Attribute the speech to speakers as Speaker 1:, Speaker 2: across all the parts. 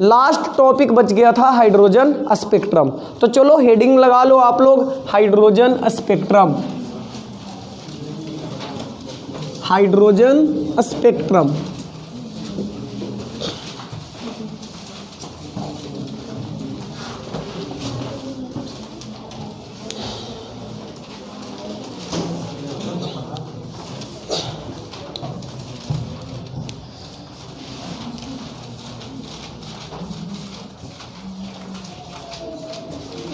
Speaker 1: Last topic बच गया था हाइड्रोजन स्पेक्ट्रम। तो चलो हेडिंग लगा लो आप लोग, hydrogen spectrum, hydrogen spectrum.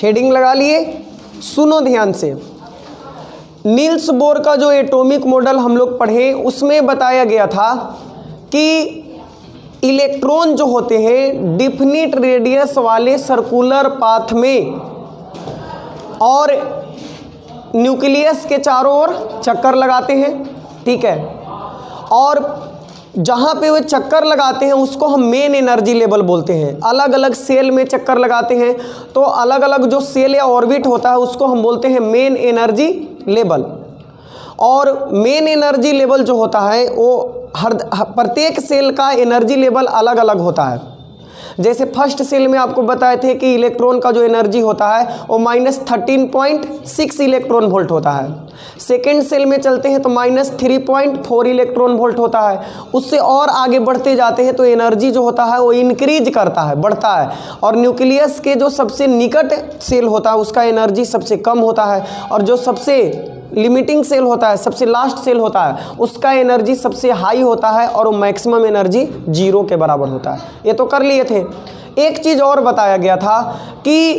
Speaker 1: Heading लगा लिए, सुनो ध्यान से। नील्स बोर का जो एटॉमिक मॉडल हम लोग पढ़े उसमें बताया गया था कि इलेक्ट्रॉन जो होते हैं डिफिनिट रेडियस वाले सर्कुलर पाथ में और न्यूक्लियस के चारों ओर चक्कर लगाते हैं, ठीक है। और जहाँ पे वे चक्कर लगाते हैं उसको हम मेन एनर्जी लेवल बोलते हैं। अलग अलग सेल में चक्कर लगाते हैं तो अलग अलग जो सेल या ऑर्बिट होता है उसको हम बोलते हैं मेन एनर्जी लेवल। और मेन एनर्जी लेवल जो होता है वो प्रत्येक सेल का एनर्जी लेवल अलग अलग होता है। जैसे फर्स्ट सेल में आपको बताए थे कि इलेक्ट्रॉन का जो एनर्जी होता है वो -13.6 इलेक्ट्रॉन वोल्ट होता है। सेकेंड सेल में चलते हैं तो -3.4 इलेक्ट्रॉन वोल्ट होता है। उससे और आगे बढ़ते जाते हैं तो एनर्जी जो होता है वो इंक्रीज करता है, बढ़ता है। और न्यूक्लियस के जो सबसे निकट सेल होता है उसका एनर्जी सबसे कम होता है, और जो सबसे लिमिटिंग सेल होता है, सबसे लास्ट सेल होता है, उसका एनर्जी सबसे हाई होता है और वो मैक्सिमम एनर्जी 0 के बराबर होता है। ये तो कर लिए थे। एक चीज़ और बताया गया था कि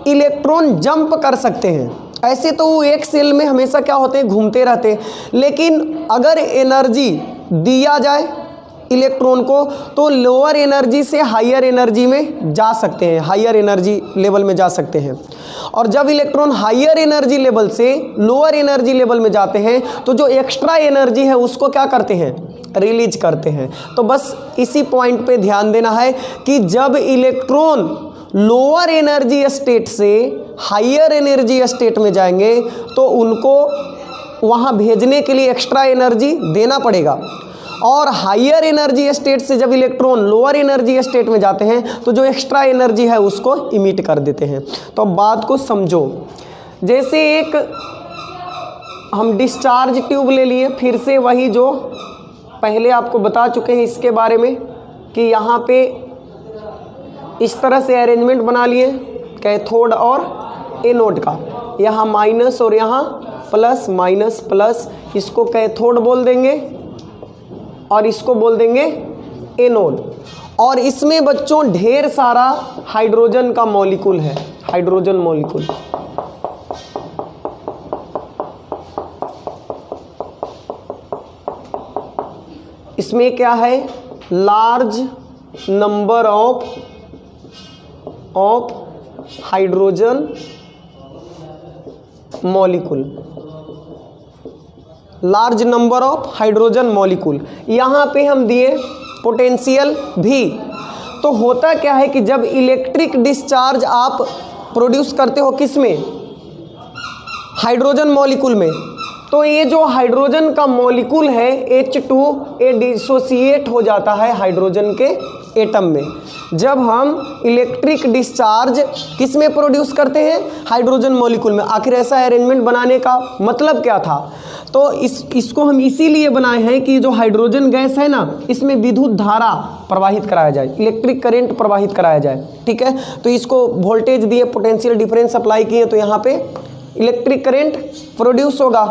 Speaker 1: इलेक्ट्रॉन जंप कर सकते हैं। ऐसे तो वो एक सेल में हमेशा क्या होते हैं, घूमते रहते हैं, लेकिन अगर एनर्जी दिया जाए इलेक्ट्रॉन को तो लोअर एनर्जी से हायर एनर्जी में जा सकते हैं, हायर एनर्जी लेवल में जा सकते हैं। और जब इलेक्ट्रॉन हायर एनर्जी लेवल से लोअर एनर्जी लेवल में जाते हैं तो जो एक्स्ट्रा एनर्जी है उसको क्या करते हैं, रिलीज करते हैं। तो बस इसी पॉइंट पे ध्यान देना है कि जब इलेक्ट्रॉन लोअर एनर्जी स्टेट से हायर एनर्जी स्टेट में जाएंगे तो उनको वहाँ भेजने के लिए एक्स्ट्रा एनर्जी देना पड़ेगा। और हायर एनर्जी स्टेट से जब इलेक्ट्रॉन लोअर एनर्जी स्टेट में जाते हैं तो जो एक्स्ट्रा एनर्जी है उसको इमिट कर देते हैं। तो बात को समझो। जैसे एक हम डिस्चार्ज ट्यूब ले लिए, फिर से वही जो पहले आपको बता चुके हैं इसके बारे में कि यहाँ पे इस तरह से अरेंजमेंट बना लिए कैथोड और एनोड का, यहाँ माइनस और यहाँ प्लस, माइनस प्लस, इसको कैथोड बोल देंगे और इसको बोल देंगे एनोड। और इसमें बच्चों ढेर सारा हाइड्रोजन का मॉलिक्यूल है, हाइड्रोजन मॉलिक्यूल। इसमें क्या है, large number of hydrogen molecule, large number of hydrogen molecule. यहाँ पे हम दिए पोटेंशियल भी। तो होता क्या है कि जब इलेक्ट्रिक डिस्चार्ज आप प्रोड्यूस करते हो किस में, हाइड्रोजन मॉलिक्यूल में, तो ये जो हाइड्रोजन का मॉलिक्यूल है H2 ये डिसोसिएट हो जाता है हाइड्रोजन के एटम में। जब हम इलेक्ट्रिक डिस्चार्ज किस में प्रोड्यूस करते हैं, हाइड्रोजन मॉलिक्यूल में। आखिर ऐसा अरेंजमेंट बनाने का मतलब क्या था, तो इसको हम इसीलिए बनाए हैं कि जो हाइड्रोजन गैस है ना इसमें विद्युत धारा प्रवाहित कराया जाए, इलेक्ट्रिक करंट प्रवाहित कराया जाए, ठीक है। तो इसको वोल्टेज दिए, पोटेंशियल डिफरेंस अप्लाई किए तो यहाँ पे इलेक्ट्रिक करंट प्रोड्यूस होगा।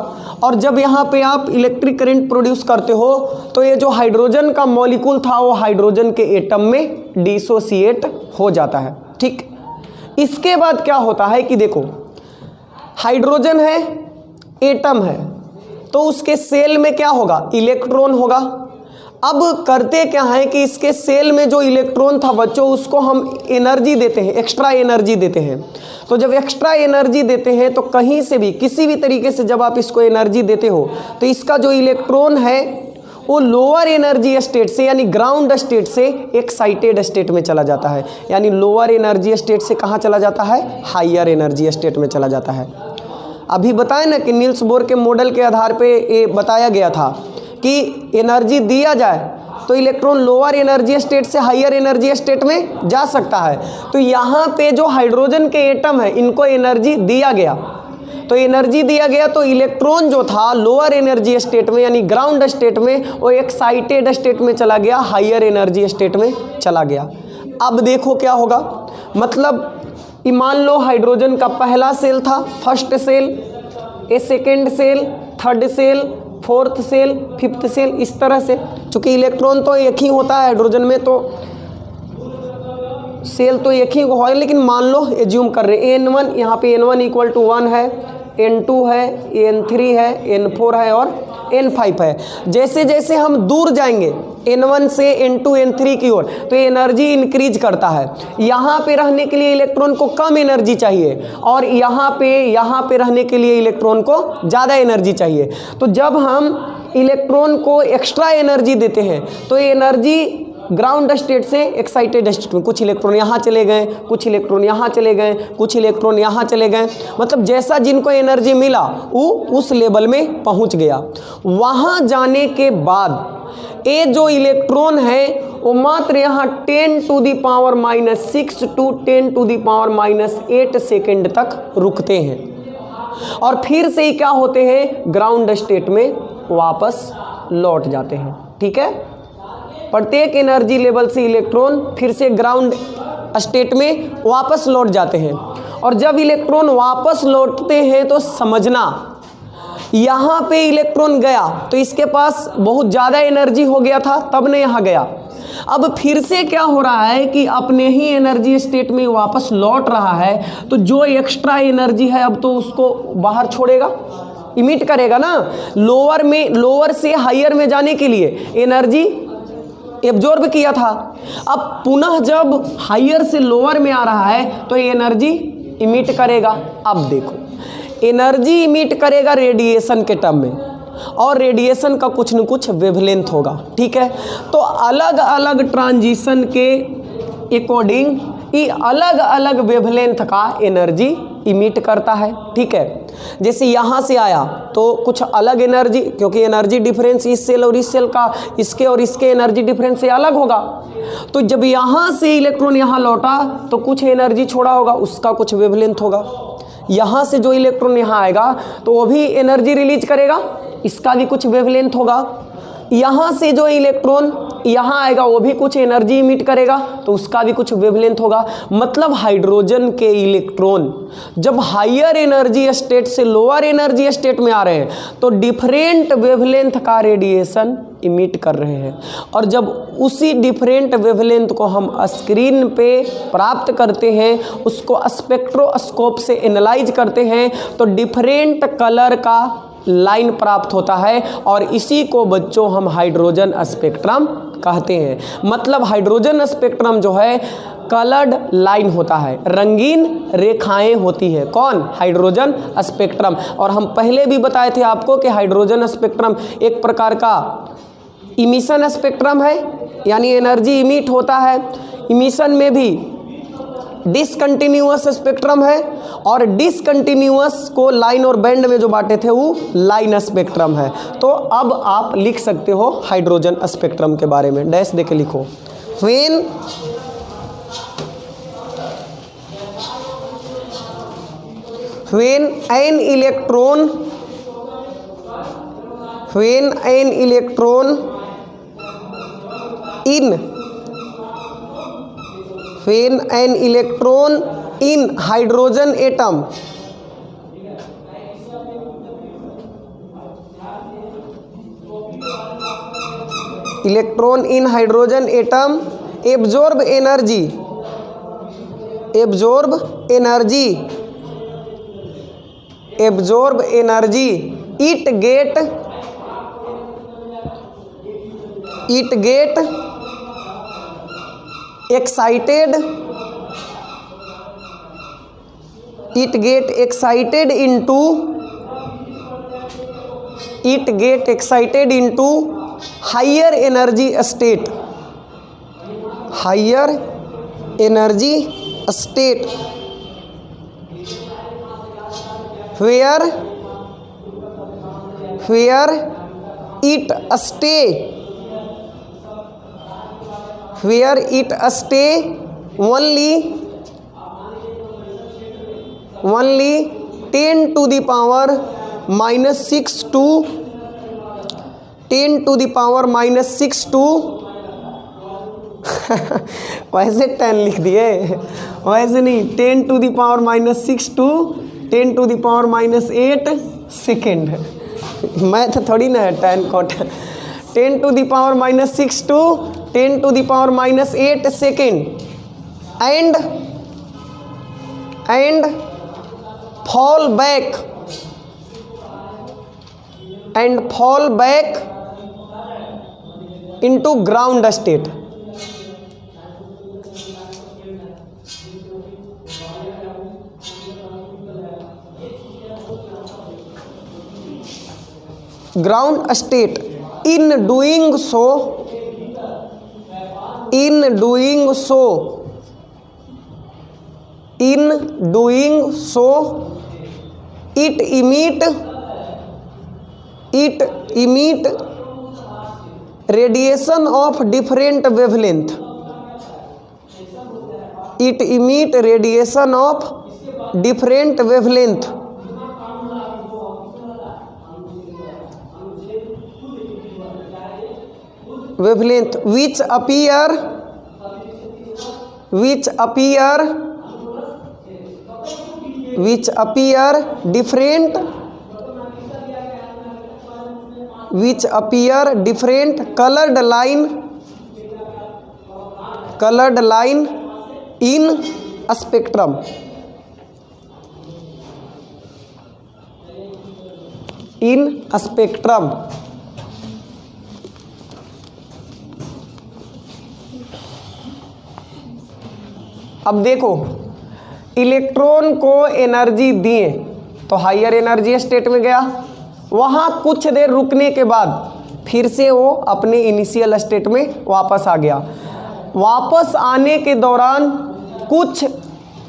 Speaker 1: और जब यहाँ पे आप इलेक्ट्रिक करंट प्रोड्यूस करते हो तो ये जो हाइड्रोजन का मॉलिक्यूल था वो हाइड्रोजन के एटम में डिसोसिएट हो जाता है, ठीक। इसके बाद क्या होता है कि देखो हाइड्रोजन है, एटम है, तो उसके सेल में क्या होगा, इलेक्ट्रॉन होगा। अब करते क्या है कि इसके सेल में जो इलेक्ट्रॉन था बच्चों उसको हम एनर्जी देते हैं, एक्स्ट्रा एनर्जी देते हैं। तो जब एक्स्ट्रा एनर्जी देते हैं तो कहीं से भी किसी भी तरीके से जब आप इसको एनर्जी देते हो तो इसका जो इलेक्ट्रॉन है वो लोअर एनर्जी स्टेट से यानी ग्राउंड स्टेट से एक्साइटेड स्टेट में चला जाता है। यानी लोअर एनर्जी स्टेट से कहाँ चला जाता है, हायर एनर्जी स्टेट में चला जाता है। अभी बताएं ना कि नील्स बोर के मॉडल के आधार पे ये बताया गया था कि एनर्जी दिया जाए तो इलेक्ट्रॉन लोअर एनर्जी स्टेट से हायर एनर्जी स्टेट में जा सकता है। तो यहाँ पे जो हाइड्रोजन के एटम है इनको एनर्जी दिया गया, तो एनर्जी दिया गया तो इलेक्ट्रॉन जो था लोअर एनर्जी स्टेट में यानी ग्राउंड स्टेट में वो एक्साइटेड स्टेट में चला गया, हायर एनर्जी स्टेट में चला गया। अब देखो क्या होगा, मतलब मान लो हाइड्रोजन का पहला सेल था, first cell, a second cell, third cell, fourth cell, fifth cell, इस तरह से। चूँकि इलेक्ट्रॉन तो एक ही होता है हाइड्रोजन में, तो सेल तो एक ही हो, लेकिन मान लो एज्यूम कर रहे हैं N1, यहाँ पे N1 इक्वल टू 1 है, N2 है, N3 है, N4 है और N5 है। जैसे जैसे हम दूर जाएंगे N1 से N2 N3 की ओर तो एनर्जी इंक्रीज करता है। यहाँ पे रहने के लिए इलेक्ट्रॉन को कम एनर्जी चाहिए और यहाँ पे रहने के लिए इलेक्ट्रॉन को ज़्यादा एनर्जी चाहिए। तो जब हम इलेक्ट्रॉन को एक्स्ट्रा एनर्जी देते हैं तो एनर्जी ग्राउंड स्टेट से एक्साइटेड स्टेट में, कुछ इलेक्ट्रॉन यहाँ चले गए, कुछ इलेक्ट्रॉन यहाँ चले गए, कुछ इलेक्ट्रॉन यहाँ चले गए, मतलब जैसा जिनको एनर्जी मिला वो उस लेवल में पहुँच गया। वहाँ जाने के बाद ये जो इलेक्ट्रॉन है वो मात्र यहाँ 10 to the power -6 to 10 to the power -8 second तक रुकते हैं और फिर से ही क्या होते हैं, ग्राउंड स्टेट में वापस लौट जाते हैं। ठीक है, प्रत्येक एनर्जी लेवल से इलेक्ट्रॉन फिर से ग्राउंड स्टेट में वापस लौट जाते हैं। और जब इलेक्ट्रॉन वापस लौटते हैं तो समझना यहाँ पे इलेक्ट्रॉन गया तो इसके पास बहुत ज़्यादा एनर्जी हो गया था, तब ने यहाँ गया। अब फिर से क्या हो रहा है कि अपने ही एनर्जी स्टेट में वापस लौट रहा है, तो जो एक्स्ट्रा एनर्जी है अब तो उसको बाहर छोड़ेगा, इमिट करेगा ना। लोअर से हायर में जाने के लिए एनर्जी एब्जॉर्ब किया था, अब पुनः जब हायर से लोअर में आ रहा है तो एनर्जी इमिट करेगा। अब देखो एनर्जी इमिट करेगा रेडिएशन के टर्म में, और रेडिएशन का कुछ न कुछ वेवलेंथ होगा। ठीक है, तो अलग अलग ट्रांजिशन के अकॉर्डिंग ये अलग अलग वेवलेंथ का एनर्जी इमिट करता है। ठीक है, जैसे यहाँ से आया तो कुछ अलग एनर्जी, क्योंकि एनर्जी डिफरेंस इस सेल और इस सेल का, इसके और इसके एनर्जी डिफरेंस से अलग होगा। तो जब यहाँ से इलेक्ट्रॉन यहाँ लौटा तो कुछ एनर्जी छोड़ा होगा, उसका कुछ वेवलेंथ होगा। यहाँ से जो इलेक्ट्रॉन यहाँ आएगा तो वो भी एनर्जी रिलीज करेगा, इसका भी कुछ वेवलेंथ होगा। यहाँ से जो इलेक्ट्रॉन यहाँ आएगा वो भी कुछ एनर्जी इमिट करेगा, तो उसका भी कुछ वेवलेंथ होगा। मतलब हाइड्रोजन के इलेक्ट्रॉन जब हायर एनर्जी स्टेट से लोअर एनर्जी स्टेट में आ रहे हैं तो डिफरेंट वेवलेंथ का रेडिएशन इमिट कर रहे हैं, और जब उसी डिफरेंट वेवलेंथ को हम स्क्रीन पे प्राप्त करते हैं, उसको स्पेक्ट्रोस्कोप से एनालाइज करते हैं तो डिफरेंट कलर का लाइन प्राप्त होता है, और इसी को बच्चों हम हाइड्रोजन स्पेक्ट्रम कहते हैं। मतलब हाइड्रोजन स्पेक्ट्रम जो है कलर्ड लाइन होता है, रंगीन रेखाएं होती है। कौन? Hydrogen spectrum. और हम पहले भी बताए थे आपको कि हाइड्रोजन स्पेक्ट्रम एक प्रकार का इमिशन स्पेक्ट्रम है, यानी एनर्जी इमिट होता है। इमिशन में भी डिसकंटिन्यूअस स्पेक्ट्रम है, और डिसकंटिन्यूअस को लाइन और बैंड में जो बांटे थे वो लाइन स्पेक्ट्रम है। तो अब आप लिख सकते हो हाइड्रोजन स्पेक्ट्रम के बारे में, डैश देके लिखो। when an electron in hydrogen atom absorb energy, it get excited into higher energy state where it stay where it stay only 10 to the power minus 6 to 10 to the power minus 6 to वैसे 10 लिख दिए, वैसे नहीं, 10 to the power minus 6 to 10 to the power minus 8 second. Math थोड़ी ना है 10 coat. 10 to the power minus 6 to 10 to the power minus 8 second and fall back into ground state। ground state in doing so it emit radiation of different wavelength। it emit radiation of different wavelength which appear different colored line in spectrum। अब देखो, electron को energy दिए तो higher energy state में गया, वहाँ कुछ देर रुकने के बाद फिर से वो अपने इनिशियल स्टेट में वापस आ गया। वापस आने के दौरान कुछ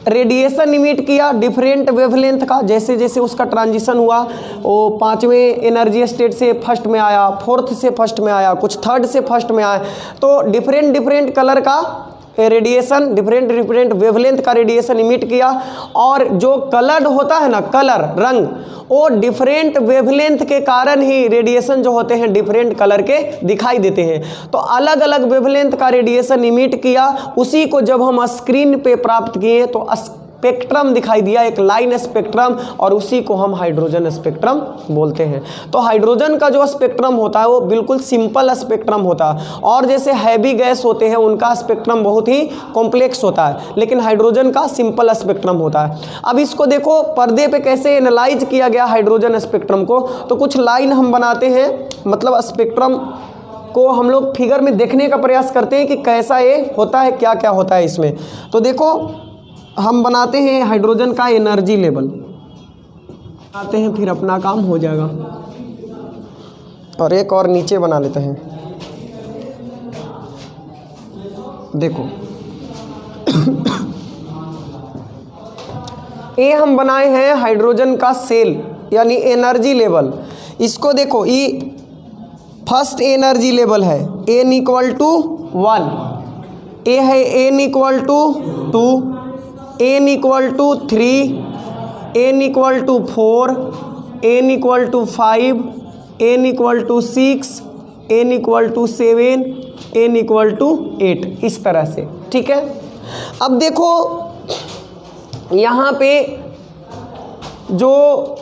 Speaker 1: रेडिएशन इमिट किया डिफरेंट वेवलेंथ का, जैसे जैसे उसका ट्रांजिशन हुआ, वो 5वें एनर्जी स्टेट से फर्स्ट में आया, फोर्थ से फर्स्ट में आया, कुछ थर्ड से फर्स्ट में आया, तो डिफरेंट कलर का रेडिएशन, डिफरेंट वेवलेंथ का रेडिएशन इमिट किया। और जो कलर्ड होता है ना, कलर रंग, वो डिफरेंट वेवलेंथ के कारण ही रेडिएशन जो होते हैं डिफरेंट कलर के दिखाई देते हैं। तो अलग अलग वेवलेंथ का रेडिएशन इमिट किया, उसी को जब हम स्क्रीन पे प्राप्त किए तो स्पेक्ट्रम दिखाई दिया, एक लाइन स्पेक्ट्रम, और उसी को हम हाइड्रोजन स्पेक्ट्रम बोलते हैं। तो हाइड्रोजन का जो स्पेक्ट्रम होता है वो बिल्कुल सिंपल स्पेक्ट्रम होता है, और जैसे हैवी गैस होते हैं उनका स्पेक्ट्रम बहुत ही कॉम्प्लेक्स होता है, लेकिन हाइड्रोजन का सिंपल स्पेक्ट्रम होता है। अब इसको देखो पर्दे पे कैसे एनालाइज किया गया हाइड्रोजन स्पेक्ट्रम को। तो कुछ लाइन हम बनाते हैं, मतलब स्पेक्ट्रम को हम लोग फिगर में देखने का प्रयास करते हैं कि कैसा ये होता है, क्या क्या होता है इसमें। तो देखो हम बनाते हैं हाइड्रोजन का एनर्जी लेवल, आते हैं, फिर अपना काम हो जाएगा। और एक और नीचे बना लेते हैं। देखो ये हम बनाए हैं हाइड्रोजन का सेल यानी एनर्जी लेवल। इसको देखो, ये फर्स्ट एनर्जी लेवल है, n इक्वल टू 1, ए है n equal to 2, n equal to 3, n equal to 4, n equal to 5, n equal to 6, n equal to 7, n equal to 8, इस तरह से। ठीक है, अब देखो यहाँ पे जो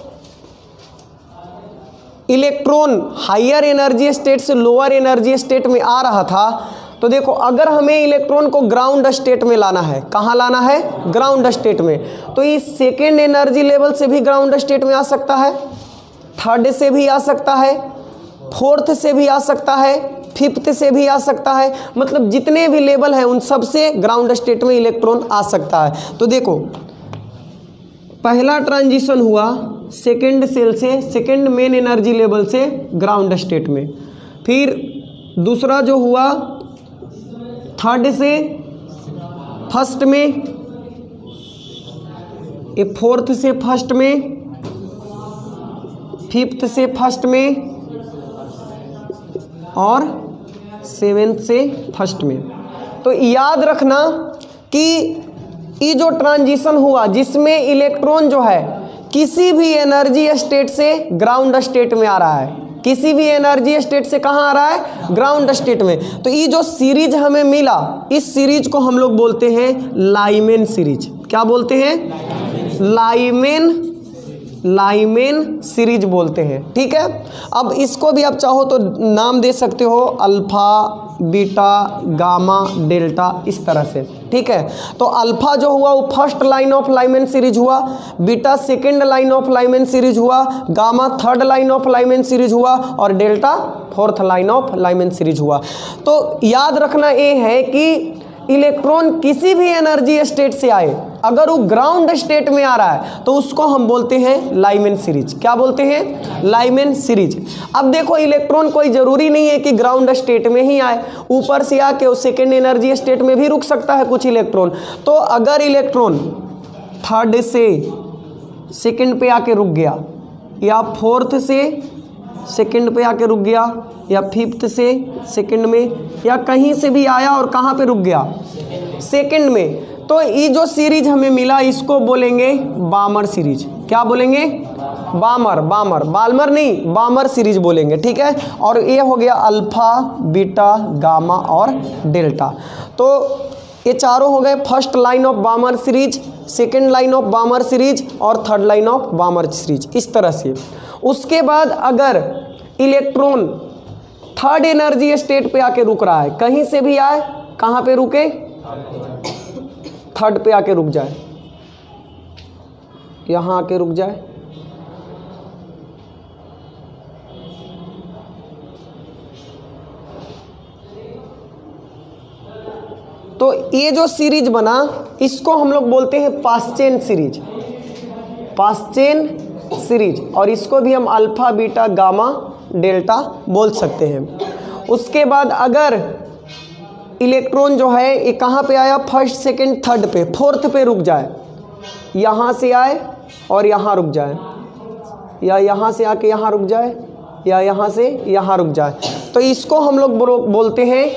Speaker 1: इलेक्ट्रॉन हायर एनर्जी स्टेट से लोअर एनर्जी स्टेट में आ रहा था, तो देखो अगर हमें इलेक्ट्रॉन को ग्राउंड स्टेट में लाना है, कहाँ लाना है, ग्राउंड स्टेट में, तो इस सेकेंड एनर्जी लेवल से भी ग्राउंड स्टेट में आ सकता है, थर्ड से भी आ सकता है, फोर्थ से भी आ सकता है, फिफ्थ से भी आ सकता है, मतलब जितने भी लेवल हैं उन सब से ग्राउंड स्टेट में इलेक्ट्रॉन आ सकता है। तो देखो पहला ट्रांजिशन हुआ सेकेंड सेल से, सेकेंड मेन एनर्जी लेवल से ग्राउंड स्टेट में, फिर दूसरा जो हुआ थर्ड से फर्स्ट में, ये फोर्थ से फर्स्ट में, फिफ्थ से फर्स्ट में, और सेवेंथ से फर्स्ट में। तो याद रखना कि ये जो ट्रांजिशन हुआ जिसमें इलेक्ट्रॉन जो है किसी भी एनर्जी स्टेट से ग्राउंड स्टेट में आ रहा है, किसी भी एनर्जी स्टेट से कहाँ आ रहा है, ग्राउंड स्टेट में। तो ये जो सीरीज हमें मिला, इस सीरीज को हम लोग बोलते हैं लाइमेन सीरीज। क्या बोलते हैं? लाइमेन सीरीज बोलते हैं। ठीक है, अब इसको भी आप चाहो तो नाम दे सकते हो, अल्फा, बीटा, गामा, डेल्टा, इस तरह से। ठीक है, तो अल्फा जो हुआ वो first line of Lyman series हुआ, beta second line of Lyman series हुआ, gamma third line of Lyman series हुआ और delta fourth line of Lyman series हुआ। तो याद रखना ये है कि इलेक्ट्रॉन किसी भी एनर्जी स्टेट से आए, अगर वो ग्राउंड स्टेट में आ रहा है तो उसको हम बोलते हैं लाइमेन सीरीज। क्या बोलते हैं? Lyman series. अब देखो, इलेक्ट्रॉन कोई ज़रूरी नहीं है कि ग्राउंड स्टेट में ही आए, ऊपर से आके वो सेकेंड एनर्जी स्टेट में भी रुक सकता है कुछ इलेक्ट्रॉन। तो अगर इलेक्ट्रॉन थर्ड से सेकेंड पे आके रुक गया, या फोर्थ से सेकेंड पे आके रुक गया, या फिफ्थ से सेकंड में, या कहीं से भी आया और कहाँ पे रुक गया, सेकंड में, तो ये जो सीरीज हमें मिला इसको बोलेंगे बामर सीरीज। क्या बोलेंगे? बामर नहीं, बामर सीरीज बोलेंगे। ठीक है, और ये हो गया अल्फा, बीटा, गामा और डेल्टा। तो ये चारों हो गए first line of Balmer series, second line of Balmer series और third line of Balmer series, इस तरह से। उसके बाद अगर इलेक्ट्रॉन थर्ड एनर्जी स्टेट पे आके रुक रहा है, कहीं से भी आए, कहाँ पे रुके, थर्ड पे आके रुक जाए, यहाँ आके रुक जाए, तो ये जो सीरीज बना इसको हम लोग बोलते हैं पास चेन सीरीज, पास चेन सीरीज। और इसको भी हम अल्फा, बीटा, गामा, डेल्टा बोल सकते हैं। उसके बाद अगर इलेक्ट्रॉन जो है ये कहाँ पे आया, फर्स्ट सेकंड थर्ड पे, फोर्थ पे रुक जाए, यहाँ से आए और यहाँ रुक जाए, या यहाँ से आके यहाँ रुक जाए, या यहाँ से यहाँ रुक जाए, तो इसको हम लोग बोलते हैं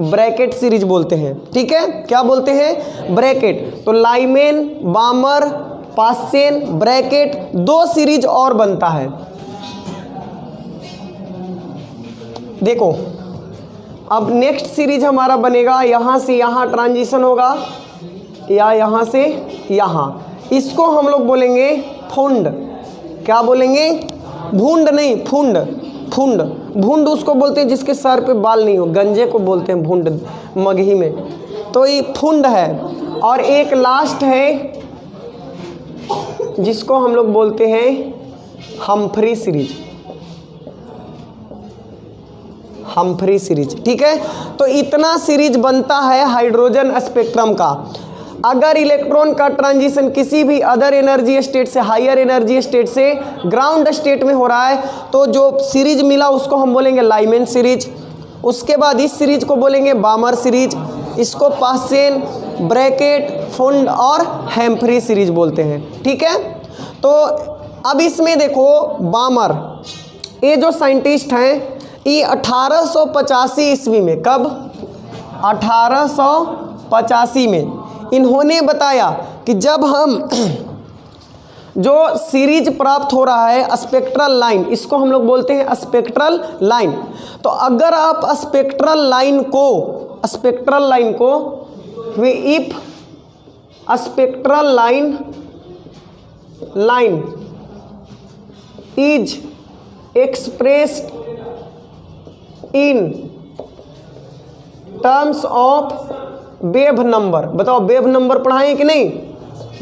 Speaker 1: ब्रैकेट सीरीज बोलते हैं। ठीक है, क्या बोलते हैं? ब्रैकेट। तो लाइमेन, बामर, पास चेन, ब्रैकेट, दो सीरीज और बनता है। देखो, अब नेक्स्ट सीरीज हमारा बनेगा, यहाँ से यहाँ ट्रांजिशन होगा, या यहाँ से यहाँ, इसको हम लोग बोलेंगे फुंड। क्या बोलेंगे? भूंड नहीं, फुंड। भूंड उसको बोलते हैं जिसके सर पे बाल नहीं हो, गंजे को बोलते हैं भूंड मगही में। तो ये फुंड है। और एक लास्ट है जिसको हम लोग बोलते हैं हम्फ्री सीरीज। Humphry series. ठीक है, तो इतना सीरीज बनता है हाइड्रोजन स्पेक्ट्रम का। अगर इलेक्ट्रॉन का ट्रांजिशन किसी भी अदर एनर्जी स्टेट से, हायर एनर्जी स्टेट से ग्राउंड स्टेट में हो रहा है, तो जो सीरीज मिला उसको हम बोलेंगे लाइमेन सीरीज। उसके बाद इस सीरीज को बोलेंगे बामर सीरीज, इसको पास चेन, ब्रैकेट, फुंड और हम्फ्री सीरीज बोलते हैं। ठीक है, तो अब इसमें देखो बामर, ये जो साइंटिस्ट हैं ये 1885 ईस्वी में, कब? 1885 में इन्होंने बताया कि जब हम जो सीरीज प्राप्त हो रहा है स्पेक्ट्रल लाइन, इसको हम लोग बोलते हैं स्पेक्ट्रल लाइन। तो अगर आप स्पेक्ट्रल लाइन को if spectral line is expressed in terms of wave number, बताओ वेव नंबर पढ़ाएं कि नहीं?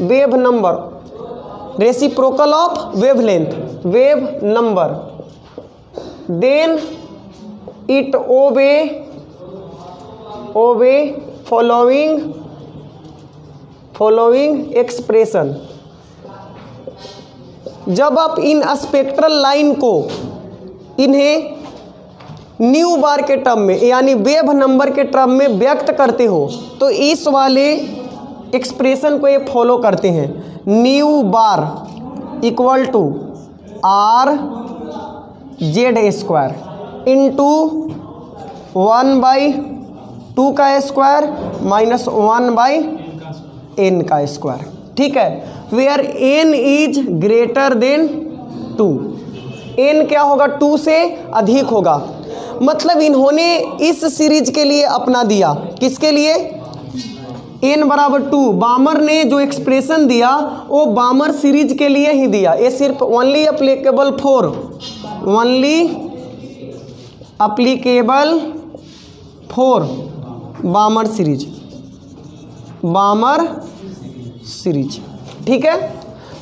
Speaker 1: Wave number, reciprocal of wavelength, wave number, then it obey following expression. जब आप इन स्पेक्ट्रल लाइन को इन्हें न्यू बार के टर्म में यानी वेव नंबर के टर्म में व्यक्त करते हो तो इस वाले एक्सप्रेशन को ये फॉलो करते हैं। Nu bar equal to R Z square into 1/2 का स्क्वायर माइनस 1/n का स्क्वायर। ठीक है, where n is greater than 2, n क्या होगा 2 से अधिक होगा। मतलब इन्होंने इस सीरीज के लिए अपना दिया, किसके लिए, n बराबर 2। बामर ने जो एक्सप्रेशन दिया वो बामर सीरीज के लिए ही दिया। ये सिर्फ ओनली अप्लीकेबल फॉर बामर सीरीज। ठीक है,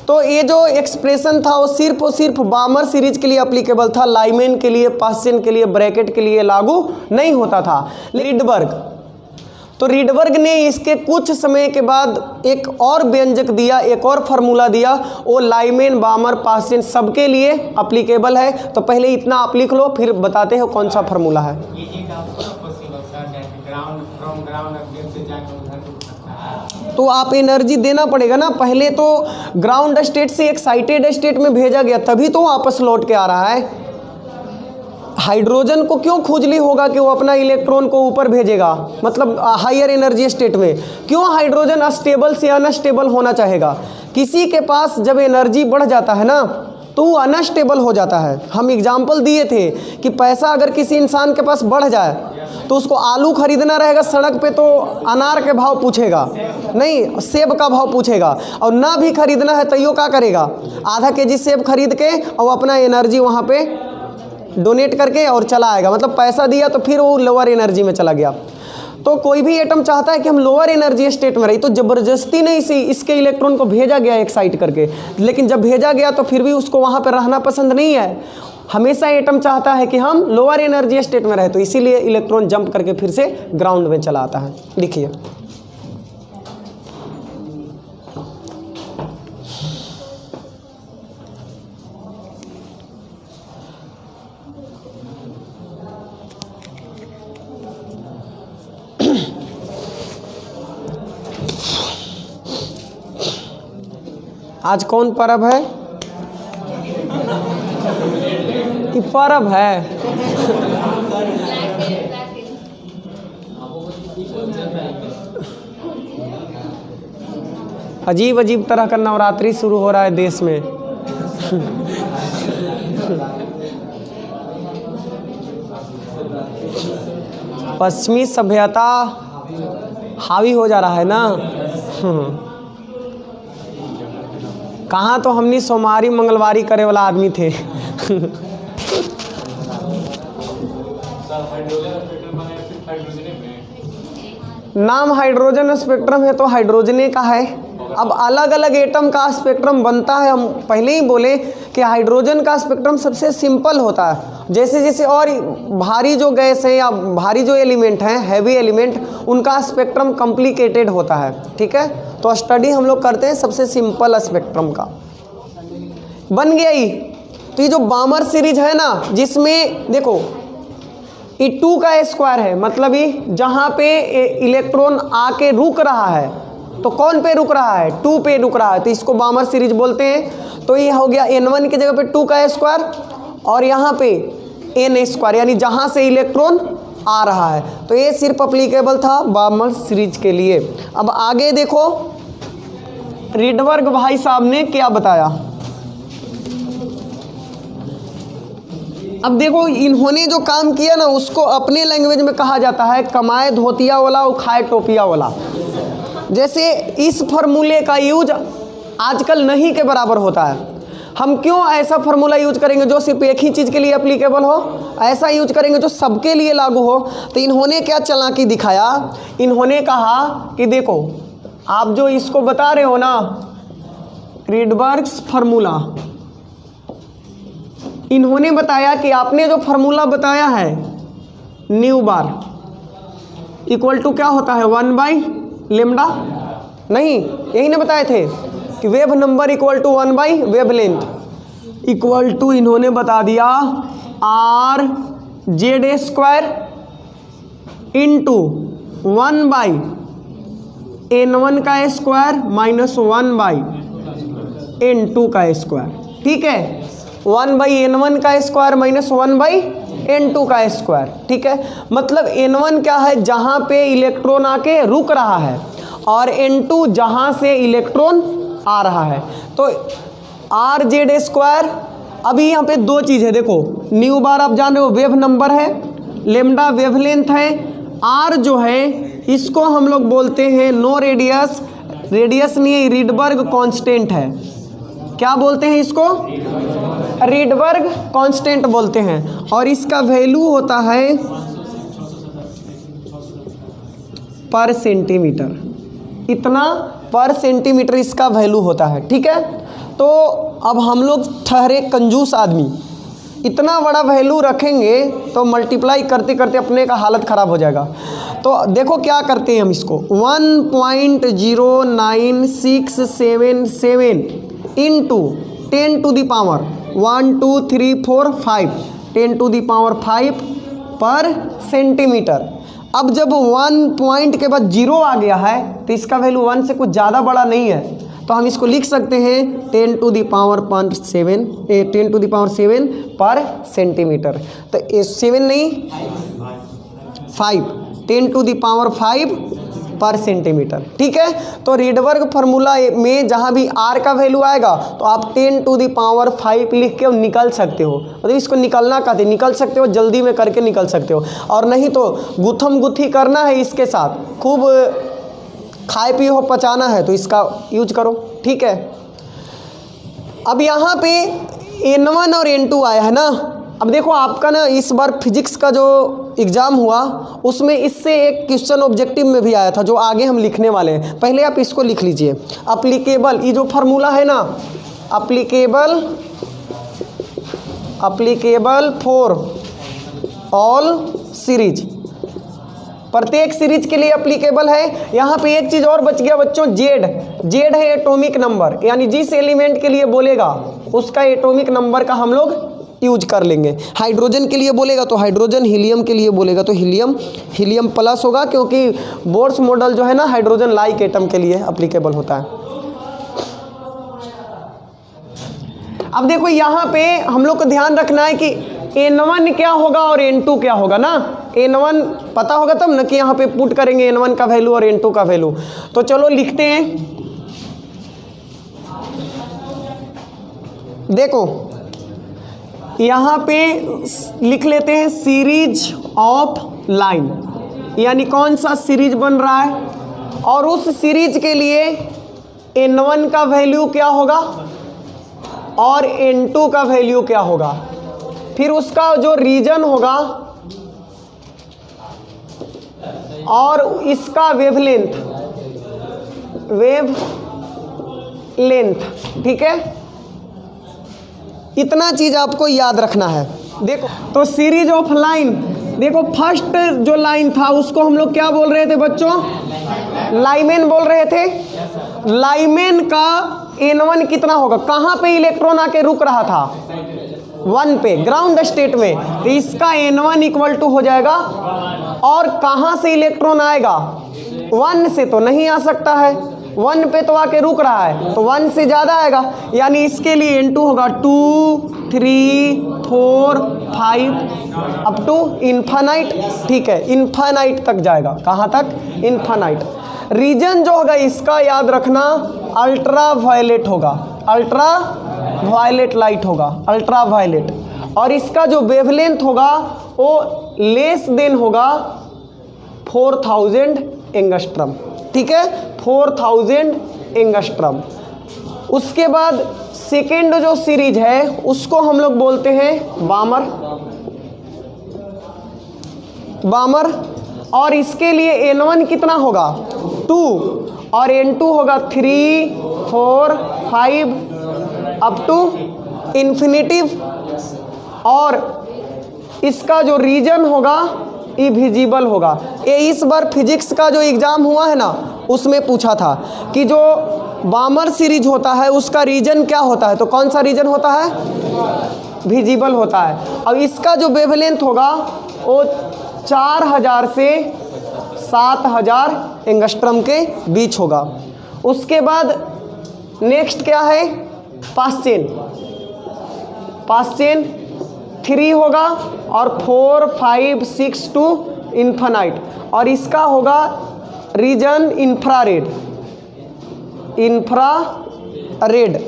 Speaker 1: तो ये जो एक्सप्रेशन था वो सिर्फ बामर सीरीज के लिए अप्लीकेबल था, लाइमैन के लिए, पास्टियन के लिए, ब्रैकेट के लिए लागू नहीं होता था। रीडबर्ग ने इसके कुछ समय के बाद एक और व्यंजक दिया, एक और फार्मूला दिया, वो लाइमैन, बामर, पास्टियन सबके लिए अप्लीकेबल है। तो पहले इतना आप लिख लो, फिर बताते हो कौन सा फार्मूला है। तो आप एनर्जी देना पड़ेगा ना, पहले तो ग्राउंड स्टेट से एक्साइटेड स्टेट में भेजा गया, तभी तो वापस लौट के आ रहा है। हाइड्रोजन को क्यों खुजली होगा कि वो अपना इलेक्ट्रॉन को ऊपर भेजेगा, मतलब हायर एनर्जी स्टेट में? क्यों हाइड्रोजन स्टेबल से अनस्टेबल होना चाहेगा? किसी के पास जब एनर्जी बढ़ जाता है ना तो वो अनस्टेबल हो जाता है। हम एग्जाम्पल दिए थे कि पैसा अगर किसी इंसान के पास बढ़ जाए तो उसको आलू खरीदना रहेगा सड़क पे तो अनार के भाव पूछेगा नहीं, सेब का भाव पूछेगा। और ना भी खरीदना है तो यो क्या करेगा, आधा केजी सेब खरीद के और अपना एनर्जी वहाँ पे डोनेट करके और चला आएगा। मतलब पैसा दिया तो फिर वो लोअर एनर्जी में चला गया। तो कोई भी एटम चाहता है कि हम लोअर एनर्जी स्टेट में रही, तो ज़बरदस्ती नहीं से इसके इलेक्ट्रॉन को भेजा गया एक्साइट करके। लेकिन जब भेजा गया तो फिर भी उसको वहाँ पर रहना पसंद नहीं है। हमेशा एटम चाहता है कि हम लोअर एनर्जी स्टेट में रहे, तो इसीलिए इलेक्ट्रॉन जंप करके फिर से ग्राउंड में चला आता है। लिखिए, आज कौन पर्व है? ये पर्व है। अजीब अजीब तरह का नवरात्रि शुरू हो रहा है देश में। पश्चिमी सभ्यता हावी हो जा रहा है ना। कहाँ तो हमनी सोमवारी मंगलवारी करे वाला आदमी थे। नाम हाइड्रोजन स्पेक्ट्रम है तो हाइड्रोजने का है। अब अलग अलग एटम का स्पेक्ट्रम बनता है। हम पहले ही बोले कि हाइड्रोजन का स्पेक्ट्रम सबसे सिंपल होता है। जैसे जैसे और भारी जो गैस है या भारी जो एलिमेंट हैं, हैवी एलिमेंट, उनका स्पेक्ट्रम कॉम्प्लिकेटेड होता है। ठीक है, तो स्टडी हम लोग करते हैं सबसे सिंपल स्पेक्ट्रम का। बन गया ही। तो ये जो बामर सीरीज है ना, जिसमें देखो ये 2 का स्क्वायर है, मतलब ये जहाँ पे इलेक्ट्रॉन आके रुक रहा है, तो कौन पे रुक रहा है? 2 पे रुक रहा है, तो इसको बामर सीरीज बोलते हैं। तो ये हो गया n1 की जगह पे 2 का स्क्वायर और यहाँ पे n स्क्वायर, यानी जहाँ से इलेक्ट्रॉन आ रहा है। तो ये सिर्फ अप्लीकेबल था बामर सीरीज के लिए। अब आगे देखो रीडबर्ग भाई साहब ने क्या बताया। अब देखो इन्होंने जो काम किया ना, उसको अपने लैंग्वेज में कहा जाता है कमाए धोतिया वाला और खाए टोपिया वाला। जैसे इस फार्मूले का यूज आजकल नहीं के बराबर होता है। हम क्यों ऐसा फार्मूला यूज करेंगे जो सिर्फ एक ही चीज़ के लिए एप्लीकेबल हो? ऐसा यूज करेंगे जो सबके लिए लागू हो। तो इन्होंने क्या चालाकी दिखाया, इन्होंने कहा कि देखो आप जो इसको बता रहे हो ना रीडबर्ग्स फार्मूला, इन्होंने बताया कि आपने जो फार्मूला बताया है न्यू बार इक्वल टू क्या होता है 1/λ, नहीं यही ना बताए थे कि वेव नंबर इक्वल टू 1/वेवलेंथ इक्वल टू, इन्होंने बता दिया r(z² इंटू 1/n1 का स्क्वायर माइनस 1/n2 का स्क्वायर। ठीक है, 1/n1 का स्क्वायर माइनस 1/n2 N2 का स्क्वायर। ठीक है, मतलब N1 क्या है, जहाँ पे इलेक्ट्रॉन आके रुक रहा है, और N2 जहाँ से इलेक्ट्रॉन आ रहा है। तो RZ स्क्वायर। अभी यहाँ पे दो चीज़ है, देखो न्यू बार आप जान रहे हो वेव नंबर है, लेमडा वेवलेंथ है, R जो है इसको हम लोग बोलते हैं नो रेडियस, रेडियस नहीं है, रीडबर्ग कांस्टेंट है। क्या बोलते हैं इसको, रीडबर्ग कांस्टेंट बोलते हैं, और इसका वैल्यू होता है पर सेंटीमीटर, इतना पर सेंटीमीटर इसका वैल्यू होता है। ठीक है, तो अब हम लोग ठहरे कंजूस आदमी, इतना बड़ा वैल्यू रखेंगे तो मल्टीप्लाई करते करते अपने का हालत ख़राब हो जाएगा। तो देखो क्या करते हैं हम इसको, 1.096777 into 10 to the power 1 2 3 4 5 10 to the power 5 पर सेंटीमीटर। अब जब 1 पॉइंट के बाद 0 आ गया है तो इसका वैल्यू 1 से कुछ ज़्यादा बड़ा नहीं है, तो हम इसको लिख सकते हैं 10 टू द पावर 7 पर सेंटीमीटर। तो 7 नहीं 5, 10 टू द पावर 5 पर सेंटीमीटर। ठीक है, तो रीडबर्ग फार्मूला में जहाँ भी R का वैल्यू आएगा तो आप 10 टू द पावर 5 लिख के निकल सकते हो, मतलब इसको निकलना कहते, निकल सकते हो, जल्दी में करके निकल सकते हो, और नहीं तो गुत्थम गुत्थी करना है इसके साथ, खूब खाए पिए हो पचाना है तो इसका यूज करो। ठीक है, अब यहाँ पे N1 और N2 आया है ना। अब देखो आपका ना इस बार फिजिक्स का जो एग्ज़ाम हुआ उसमें इससे एक क्वेश्चन ऑब्जेक्टिव में भी आया था जो आगे हम लिखने वाले हैं। पहले आप इसको लिख लीजिए, अप्लीकेबल, ये जो फार्मूला है ना, अप्लीकेबल फॉर ऑल सीरीज, प्रत्येक सीरीज के लिए अप्लीकेबल है। यहाँ पे एक चीज़ और बच गया बच्चों, जेड है एटॉमिक नंबर, यानी जिस एलिमेंट के लिए बोलेगा उसका एटॉमिक नंबर का हम लोग यूज कर लेंगे। हाइड्रोजन के लिए बोलेगा तो हाइड्रोजन, हीलियम के लिए बोलेगा तो हीलियम प्लस होगा, क्योंकि बोर्स मॉडल जो है ना हाइड्रोजन लाइक एटम के लिए अप्लीकेबल होता है। अब देखो यहाँ पे हम लोग को ध्यान रखना है कि N1 क्या होगा और N2 क्या होगा ना। N1 पता होगा तब ना कि यहाँ पे पुट करेंगे N1 का वैल्यू और N2 का वैल्यू। तो चलो लिखते हैं, देखो यहाँ पे लिख लेते हैं सीरीज ऑफ लाइन, यानी कौन सा सीरीज बन रहा है, और उस सीरीज के लिए N1 का वैल्यू क्या होगा और N2 का वैल्यू क्या होगा, फिर उसका जो रीजन होगा और इसका वेवलेंथ, ठीक है, इतना चीज आपको याद रखना है। देखो तो सीरीज ऑफ लाइन, देखो फर्स्ट जो लाइन था उसको हम लोग क्या बोल रहे थे बच्चों, लाइमेन बोल रहे थे। लाइमेन का N1 कितना होगा, कहाँ पे इलेक्ट्रॉन आके रुक रहा था, 1 पे, ग्राउंड स्टेट में, तो इसका N1 इक्वल टू हो जाएगा, और कहाँ से इलेक्ट्रॉन आएगा, 1 से तो नहीं आ सकता है, 1 पे तो आके रुक रहा है, तो 1 से ज़्यादा आएगा, यानी इसके लिए N2 होगा 2 3 4 5 अप टू इन्फानाइट। ठीक है, इन्फानाइट तक जाएगा, कहाँ तक, इन्फानाइट। रीजन जो होगा इसका याद रखना अल्ट्रा वायलेट होगा, अल्ट्रा वायलेट लाइट होगा, अल्ट्रा वायलेट, और इसका जो वेवलेंथ होगा वो लेस देन होगा 4000 एंगस्ट्रम। ठीक है, 4000 एंगस्ट्रम। उसके बाद सेकेंड जो सीरीज है उसको हम लोग बोलते हैं बामर, और इसके लिए N1 कितना होगा 2 और N2 होगा 3 4 5 अप टू इन्फिनिटिव, और इसका जो रीजन होगा इविजिबल होगा। ये इस बार फिजिक्स का जो एग्ज़ाम हुआ है ना उसमें पूछा था कि जो बामर सीरीज होता है उसका रीजन क्या होता है, तो कौन सा रीजन होता है, विजिबल होता है। अब इसका जो वेवलेंथ होगा वो 4000 से 7000 एंगस्ट्रम के बीच होगा। उसके बाद नेक्स्ट क्या है, पास चेन 3 होगा और 4 5 6 टू इन्फिनाइट, और इसका होगा रीजन इंफ्रारेड, इंफ्रारेड,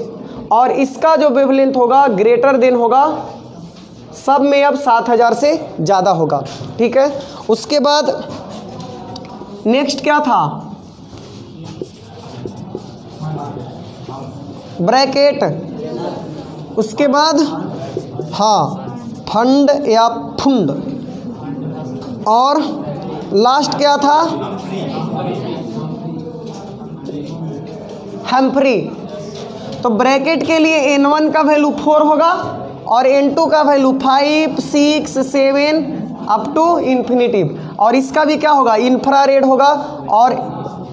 Speaker 1: और इसका जो वेवलेंथ होगा ग्रेटर देन होगा, सब में अब 7000 से ज़्यादा होगा। ठीक है, उसके बाद नेक्स्ट क्या था, ब्रैकेट, उसके बाद हाँ फंड या फुंड, और लास्ट क्या था, हैम्फ्री। तो ब्रैकेट के लिए n1 का वैल्यू 4 होगा और n2 का वैल्यू 5 6 7 अप टू इन्फिनिटिव, और इसका भी क्या होगा, इंफ्रारेड होगा, और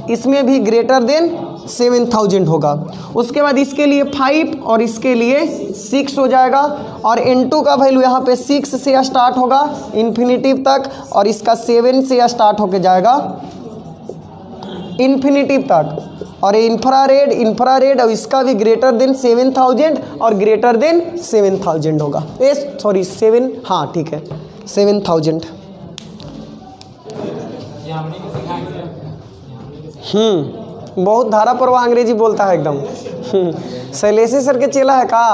Speaker 1: इसमें भी ग्रेटर देन 7000 होगा। उसके बाद इसके लिए 5 और इसके लिए 6 हो जाएगा, और n2 का वैल्यू यहाँ पे 6 से स्टार्ट होगा इन्फिनिटिव तक, और इसका 7 से स्टार्ट होके जाएगा इन्फिनिटिव तक, और इंफ्रारेड इंफ्रारेड और इसका भी ग्रेटर देन 7000 और ग्रेटर देन 7000 होगा, सॉरी 7, हाँ ठीक है 7000। बहुत धारा पर वह अंग्रेजी बोलता है एकदम। शैलेशी सर के चेला है का?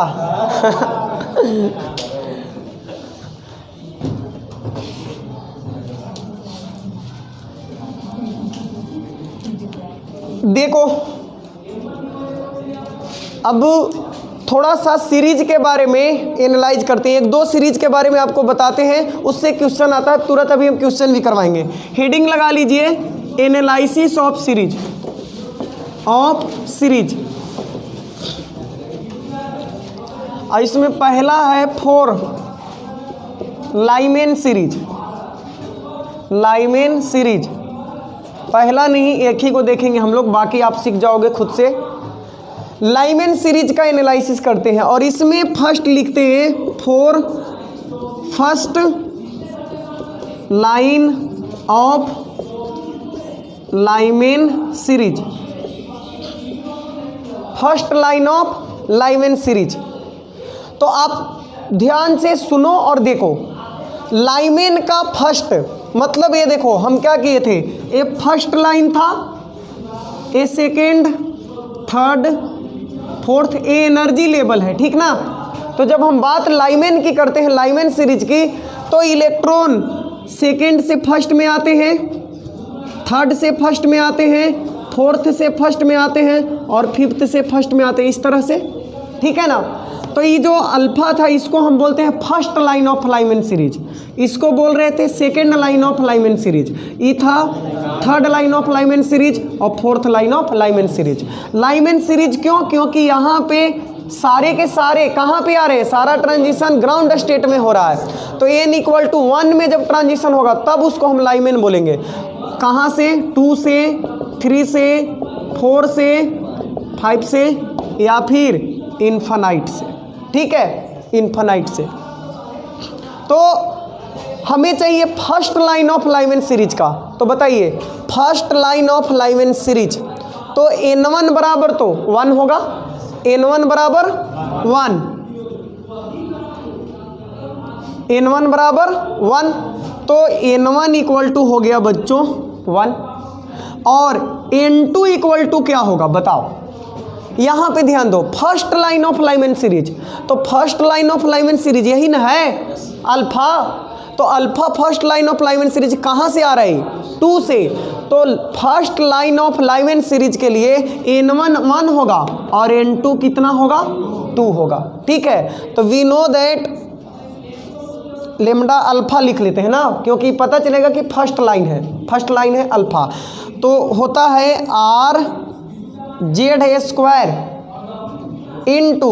Speaker 1: देखो अब थोड़ा सा सीरीज के बारे में एनालाइज करते हैं, 1-2 सीरीज के बारे में आपको बताते हैं, उससे क्वेश्चन आता है तुरंत, अभी हम क्वेश्चन भी करवाएंगे। हेडिंग लगा लीजिए, एनालिसिस ऑफ सीरीज, और इसमें पहला है 4 लाइमेन सीरीज। लाइमेन सीरीज पहला नहीं, एक ही को देखेंगे हम लोग, बाकी आप सीख जाओगे खुद से। लाइमेन सीरीज का एनालिसिस करते हैं, और इसमें फर्स्ट लिखते हैं 4 first line of Lyman series, first line of Lyman series. तो आप ध्यान से सुनो और देखो, लाइमेन का फर्स्ट मतलब ये देखो, हम क्या किए थे, ये फर्स्ट लाइन था, ये सेकेंड, थर्ड, फोर्थ, ये एनर्जी लेवल है, ठीक ना। तो जब हम बात लाइमेन की करते हैं, लाइमेन सीरीज की, तो इलेक्ट्रॉन सेकेंड से फर्स्ट में आते हैं, थर्ड से फर्स्ट में आते हैं, फोर्थ से फर्स्ट में आते हैं, और फिफ्थ से फर्स्ट में आते हैं, इस तरह से, ठीक है ना। तो ये जो अल्फा था इसको हम बोलते हैं first line of Lyman series, इसको बोल रहे थे second line of Lyman series, ये था third line of Lyman series, और fourth line of Lyman series. Lyman series क्यों? क्योंकि यहाँ पे सारे के सारे कहाँ पे आ रहे हैं, सारा ट्रांजिशन ग्राउंड स्टेट में हो रहा है। तो n=1 में जब ट्रांजिशन होगा तब उसको हम लाइमेन बोलेंगे। कहाँ से? 2 से, 3 से, 4 से, 5 से, या फिर इन्फिनाइट से, ठीक है, इन्फिनाइट से। तो हमें चाहिए first line of Lyman series का, तो बताइए first line of Lyman series, तो n1 बराबर तो 1 होगा, n1 बराबर 1, n1 बराबर 1, तो n1 इक्वल टू हो गया बच्चों 1, और n2 इक्वल टू क्या होगा बताओ। यहाँ पे ध्यान दो, first line of Lyman series, तो first line of Lyman series यही ना है अल्फा, तो alpha first line of Lyman series कहाँ से आ रही? 2 से। तो first line of Lyman series के लिए n1 1 होगा और n2 कितना होगा? 2 होगा, ठीक है। तो we know that lambda alpha लिख लेते हैं ना, क्योंकि पता चलेगा कि फर्स्ट लाइन है, फर्स्ट लाइन है अल्फा। तो होता है r z² इंटू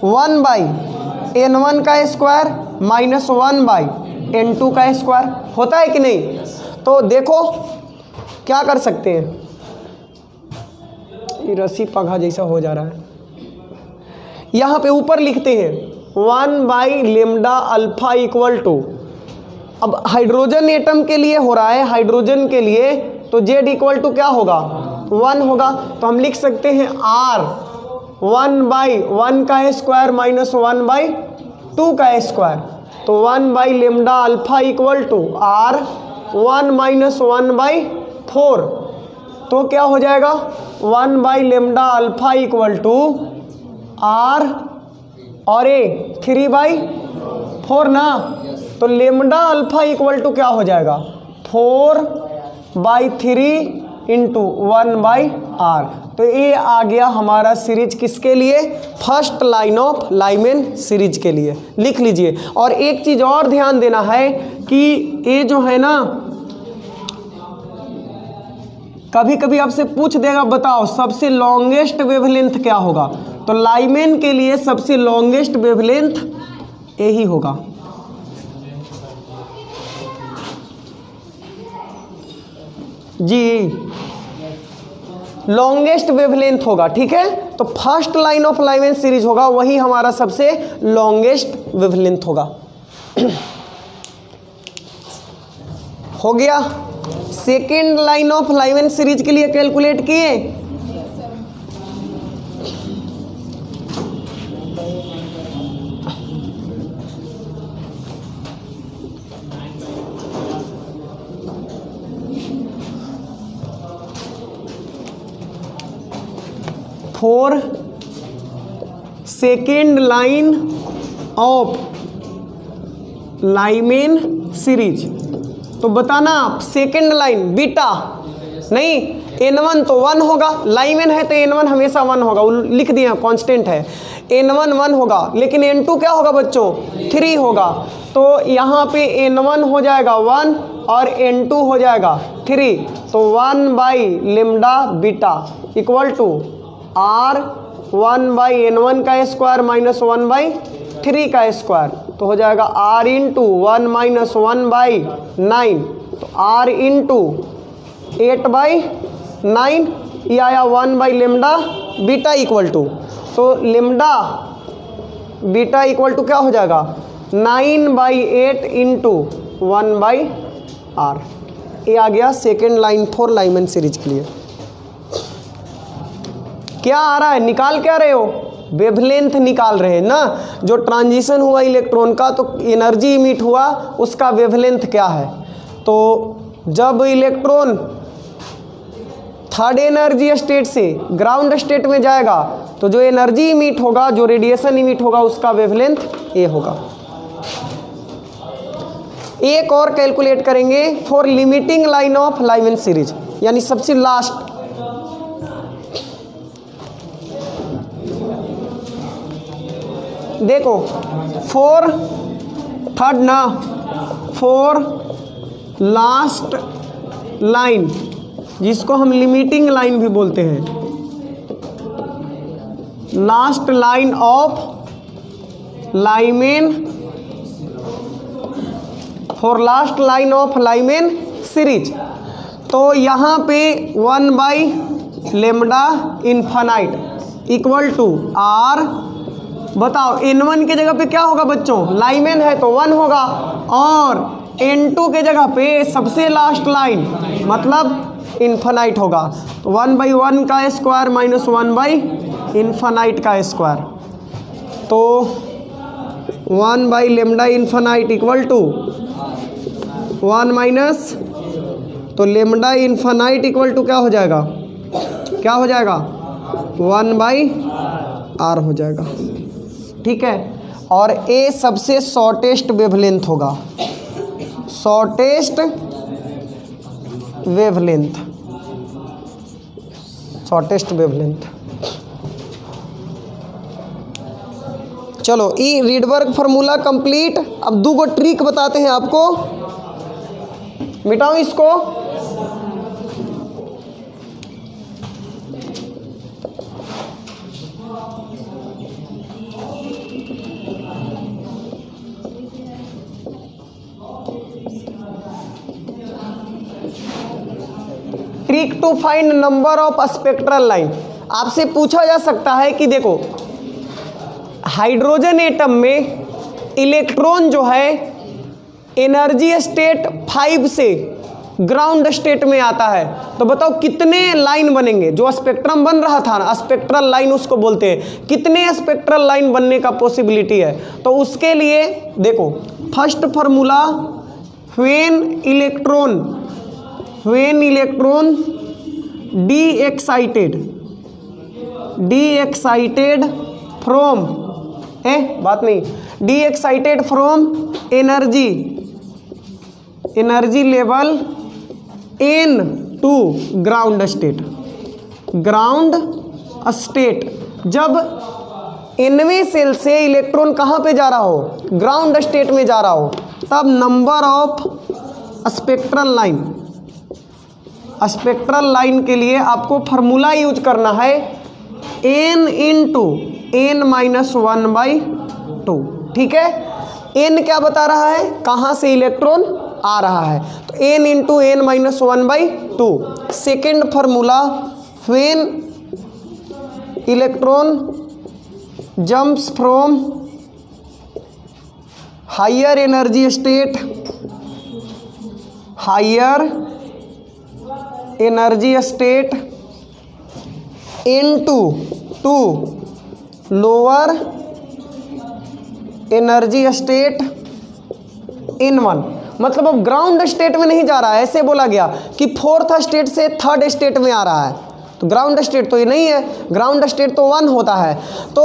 Speaker 1: 1/n1 का स्क्वायर माइनस 1/n2 का स्क्वायर, होता है कि नहीं? तो देखो क्या कर सकते हैं, ये रस्सी पघा जैसा हो जा रहा है, यहाँ पे ऊपर लिखते हैं 1/λ अल्फा इक्वल टू, अब हाइड्रोजन एटम के लिए हो रहा है, हाइड्रोजन के लिए, तो z इक्वल टू क्या होगा? 1 होगा। तो हम लिख सकते हैं r 1/1 का स्क्वायर माइनस 1/2 का स्क्वायर, तो 1/λ इक्वल टू R 1-1/4। तो क्या हो जाएगा 1/λ इक्वल टू R और A 3/4 ना। तो λ इक्वल टू क्या हो जाएगा 4/3 इंटू 1/R। तो ये आ गया हमारा सीरीज किसके लिए, first line of Lyman series के लिए, लिख लीजिए। और एक चीज़ और ध्यान देना है कि ये जो है ना, कभी कभी आपसे पूछ देगा बताओ सबसे लॉन्गेस्ट वेवलेंथ क्या होगा, तो लाइमैन के लिए सबसे लॉन्गेस्ट वेवलेंथ यही होगा। जी लॉन्गेस्ट वेवलेंथ होगा, ठीक है। तो first line of Lyman series होगा, वही हमारा सबसे लॉन्गेस्ट वेवलेंथ होगा। हो गया। Second line of Lyman series के लिए कैलकुलेट किए, for second line of Lyman series. तो बताना आप सेकेंड लाइन बीटा नहीं, N1 तो 1 होगा, लाइमैन है तो N1 हमेशा 1 होगा, लिख दिया कांस्टेंट है। N1 1 होगा, लेकिन N2 क्या होगा बच्चों 3 होगा। तो यहाँ पे N1 हो जाएगा 1 और N2 हो जाएगा 3। तो 1/λ beta equal to R 1/N1 का स्क्वायर माइनस 1/3 का स्क्वायर। तो हो जाएगा R इंटू 1 माइनस 1/9। तो R इंटू 8/9, ये आया 1/λ बीटा इक्वल टू, तो λ बीटा इक्वल टू क्या हो जाएगा 9/8 इंटू 1/R। ये आ गया second line for Lyman series के लिए। क्या आ रहा है, निकाल क्या रहे हो, वेवलेंथ निकाल रहे हैं ना। जो ट्रांजिशन हुआ इलेक्ट्रॉन का, तो एनर्जी इमिट हुआ, उसका वेवलेंथ क्या है। तो जब इलेक्ट्रॉन थर्ड एनर्जी स्टेट से ग्राउंड स्टेट में जाएगा, तो जो एनर्जी इमिट होगा, जो रेडिएशन इमिट होगा, उसका वेवलेंथ ये होगा। एक और कैलकुलेट करेंगे for limiting line of Lyman series, यानी सबसे लास्ट। देखो फोर थर्ड ना, फोर लास्ट लाइन, जिसको हम लिमिटिंग लाइन भी बोलते हैं, last line of Lyman, for last line of Lyman series. तो यहाँ पे 1/λ इन्फिनाइट इक्वल टू R। बताओ N1 के जगह पे क्या होगा बच्चों, लाइमैन है तो 1 होगा, और N2 के जगह पे सबसे लास्ट लाइन मतलब इन्फिनाइट होगा। तो 1/1 का स्क्वायर माइनस 1/इन्फिनाइट का स्क्वायर। तो 1/λ इन्फिनाइट इक्वल टू 1 माइनस, तो λ इन्फिनाइट इक्वल टू क्या हो जाएगा, क्या हो जाएगा 1/R हो जाएगा, ठीक है। और ए सबसे शॉर्टेस्ट वेवलेंथ होगा, शॉर्टेस्ट वेवलेंथ, शॉर्टेस्ट वेवलेंथ। चलो ई रीडबर्ग फार्मूला कंप्लीट। अब 2 गो ट्रिक बताते हैं आपको, मिटाओ इसको। Trick to find number of spectral line. आपसे पूछा जा सकता है कि देखो हाइड्रोजन एटम में इलेक्ट्रॉन जो है एनर्जी स्टेट 5 से ग्राउंड स्टेट में आता है, तो बताओ कितने लाइन बनेंगे। जो स्पेक्ट्रम बन रहा था ना, स्पेक्ट्रल लाइन उसको बोलते हैं, कितने स्पेक्ट्रल लाइन बनने का पॉसिबिलिटी है। तो उसके लिए देखो first formula when electron de excited from बात नहीं, de excited from energy level n to ground state. जब nवें सेल से इलेक्ट्रॉन कहाँ पे जा रहा हो, ग्राउंड स्टेट में जा रहा हो, तब नंबर ऑफ स्पेक्ट्रल लाइन के लिए आपको फार्मूला यूज करना है n इंटू n-1/2। ठीक है, n क्या बता रहा है, कहाँ से इलेक्ट्रॉन आ रहा है, तो n into n-1/2। Second formula when electron jumps from higher energy state into to lower energy state in one. मतलब अब ग्राउंड स्टेट में नहीं जा रहा है, ऐसे बोला गया कि फोर्थ स्टेट से थर्ड स्टेट में आ रहा है, तो ग्राउंड स्टेट तो ये नहीं है, ग्राउंड स्टेट तो 1 होता है। तो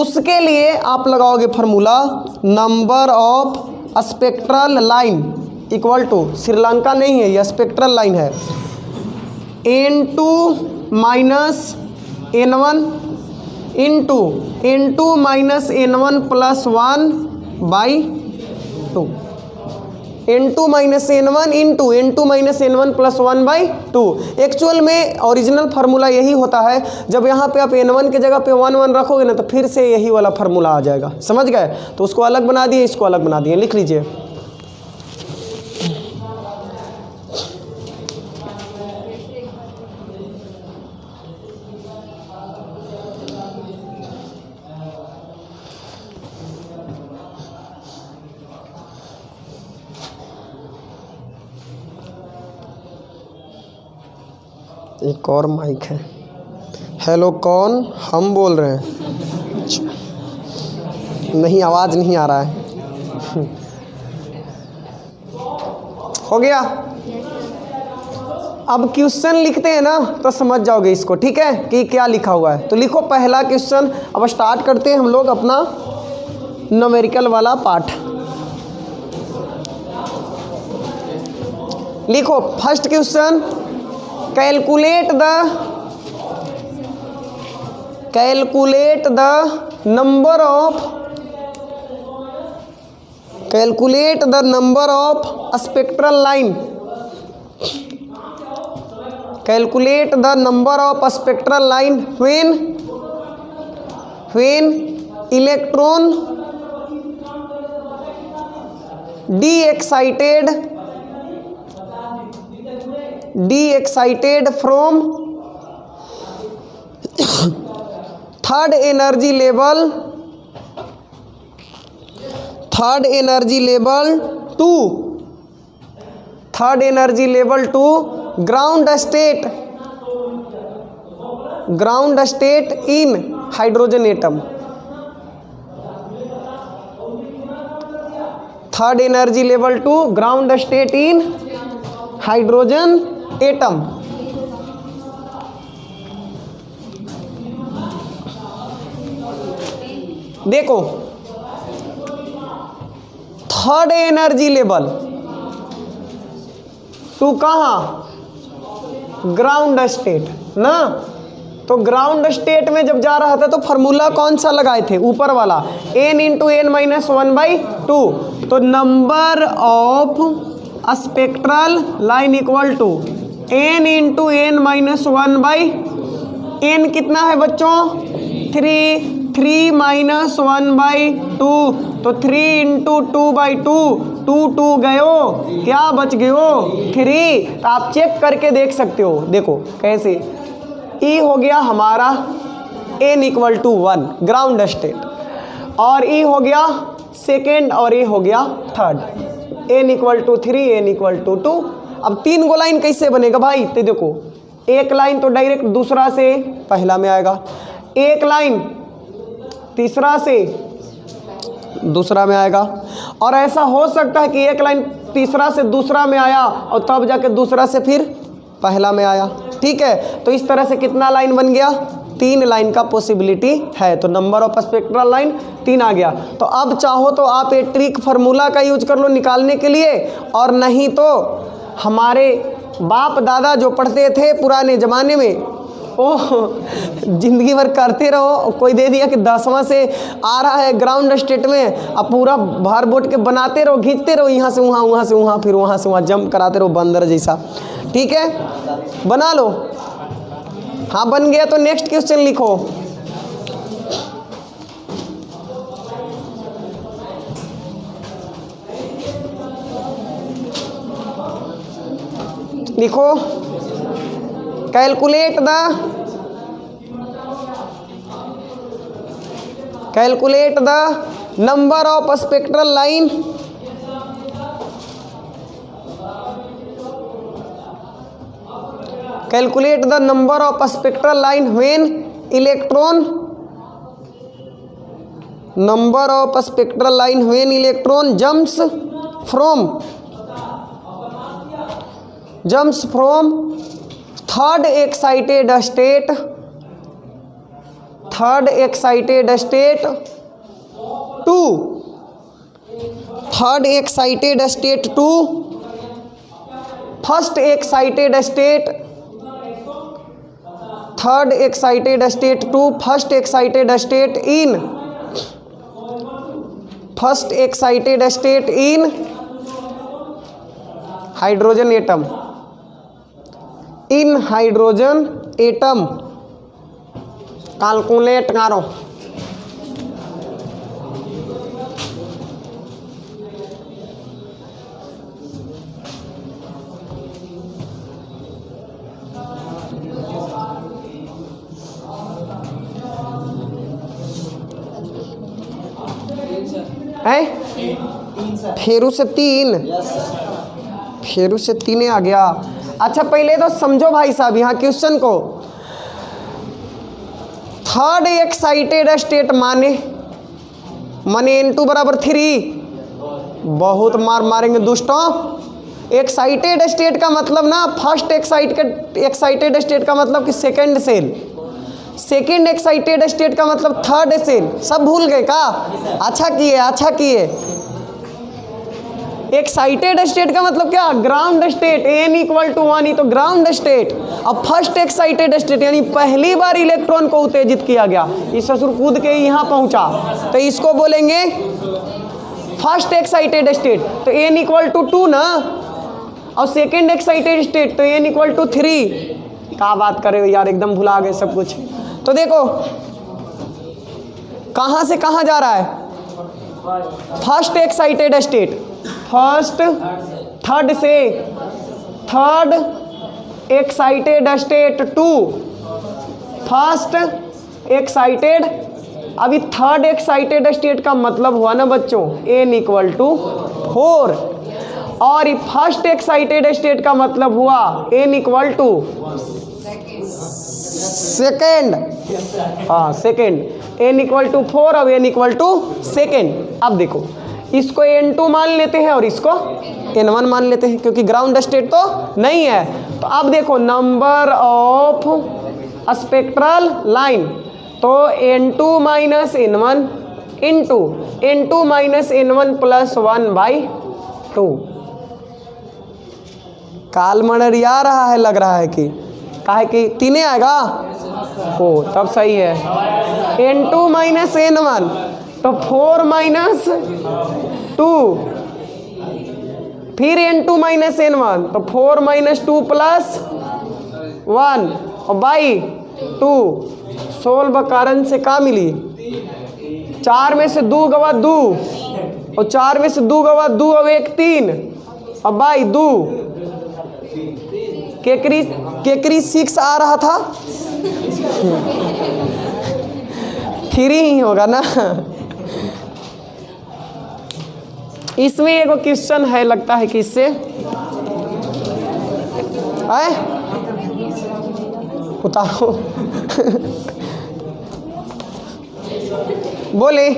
Speaker 1: उसके लिए आप लगाओगे formula number of spectral line equal to, Sri Lanka नहीं है, यह स्पेक्ट्रल लाइन है, n2 minus n1 into n2 minus n1 plus 1/2, n2 minus n1 into n2 minus n1 plus 1/2। Actual में ओरिजिनल फार्मूला यही होता है, जब यहाँ पे आप n1 के जगह पे 1 रखोगे ना, तो फिर से यही वाला फार्मूला आ जाएगा, समझ गए। तो उसको अलग बना दिए, इसको अलग बना दिए, लिख लीजिए। एक और माइक है। हेलो, कौन? हम बोल रहे हैं। नहीं, आवाज़ नहीं आ रहा है। हो गया। अब क्वेश्चन लिखते हैं ना तो समझ जाओगे इसको, ठीक है, कि क्या लिखा हुआ है। तो लिखो पहला क्वेश्चन। अब स्टार्ट करते हैं हम लोग अपना न्यूमेरिकल वाला पार्ट। लिखो first question, calculate the number of spectral line. Calculate the number of spectral line when electron de-excited from third energy level to ground state in hydrogen atom। Third energy level to ground state in hydrogen atom. देखो third energy level to कहाँ, ground state ना। तो ground state में जब जा रहा था तो फार्मूला कौन सा लगाए थे, ऊपर वाला, n इंटू n-1/2। तो number of spectral line equal to n into n-1/, n कितना है बच्चों, 3 माइनस 1/2, तो 3 इंटू 2/2, 2 गयो, क्या बच गयो 3। तो आप चेक करके देख सकते हो, देखो कैसे, E हो गया हमारा n equal to 1 ground state, और E हो गया सेकेंड, और E हो गया third, n equal to 3, n equal to 2। अब 3 गो लाइन कैसे बनेगा भाई, तो देखो एक लाइन तो डायरेक्ट दूसरा से पहला में आएगा, एक लाइन तीसरा से दूसरा में आएगा, और ऐसा हो सकता है कि एक लाइन तीसरा से दूसरा में आया और तब जाके दूसरा से फिर पहला में आया। ठीक है, तो इस तरह से कितना लाइन बन गया, 3 लाइन का पॉसिबिलिटी है। तो नंबर ऑफ स्पेक्ट्रल लाइन 3 आ गया। तो अब चाहो तो आप ये ट्रिक फार्मूला का यूज कर लो निकालने के लिए, और नहीं तो हमारे बाप दादा जो पढ़ते थे पुराने ज़माने में, ओह जिंदगी भर करते रहो। कोई दे दिया कि 10वां से आ रहा है ग्राउंड स्टेट में, अब पूरा भर बोट के बनाते रहो, खींचते रहो, यहाँ से वहाँ, वहाँ से वहाँ, फिर वहाँ से वहाँ जंप कराते रहो बंदर जैसा। ठीक है, बना लो। हाँ बन गया, तो नेक्स्ट क्वेश्चन लिखो। लिखो, calculate the number of spectral line calculate the number of spectral line when electron jumps from third excited state to first excited state third excited state to first excited state in hydrogen atom calculate करो। है फेरू से 3 आ गया। अच्छा पहले तो समझो भाई साहब यहाँ क्वेश्चन को। थर्ड एक्साइटेड स्टेट माने N2 बराबर 3। बहुत मार मारेंगे दोस्तों। एक्साइटेड स्टेट का मतलब ना फर्स्ट एक्साइटेड स्टेट का मतलब कि second shell, second excited state का मतलब थर्ड सेल। सब भूल गए का? अच्छा किए। एक्साइटेड स्टेट का मतलब क्या? Ground state. n = 1 तो ग्राउंड स्टेट। अब फर्स्ट एक्साइटेड स्टेट यानी पहली बार इलेक्ट्रॉन को उत्तेजित किया गया, इस ससुर कूद के यहाँ पहुँचा, तो इसको बोलेंगे फर्स्ट एक्साइटेड स्टेट। तो n = 2 ना, और सेकेंड एक्साइटेड स्टेट तो n = 3। क्या बात कर रहे हो यार, एकदम भुला गए सब कुछ। तो देखो कहाँ से कहाँ जा रहा है, फर्स्ट एक्साइटेड स्टेट, थर्ड से third excited state to first excited. अभी थर्ड एक्साइटेड स्टेट का मतलब हुआ ना बच्चों n = 4, और फर्स्ट एक्साइटेड स्टेट का मतलब हुआ n = सेकेंड। हाँ सेकेंड, n = 4 और n = सेकेंड। अब देखो इसको n2 मान लेते हैं और इसको n1 मान लेते हैं, क्योंकि ग्राउंड स्टेट तो नहीं है। तो अब देखो नंबर ऑफ स्पेक्ट्रल लाइन, तो n2 - n1 into n2 - n1 + 1/2। काल मडरिया रहा है, लग रहा है कि काहे कि 3 आएगा हो, तब सही है। n2 - n1 तो 4 - 2, फिर n2 - n1 तो 4 - 2 + 1 और 2। 16 कारण से का मिली, 4 में से 2 गवा 2, और 4 में से 2 गवा 2 और 1 3 और 2। केकरी 6 आ रहा था, 3 ही होगा ना। इसमें एक क्वेश्चन है, लगता है कि इससे आए उतारो। बोले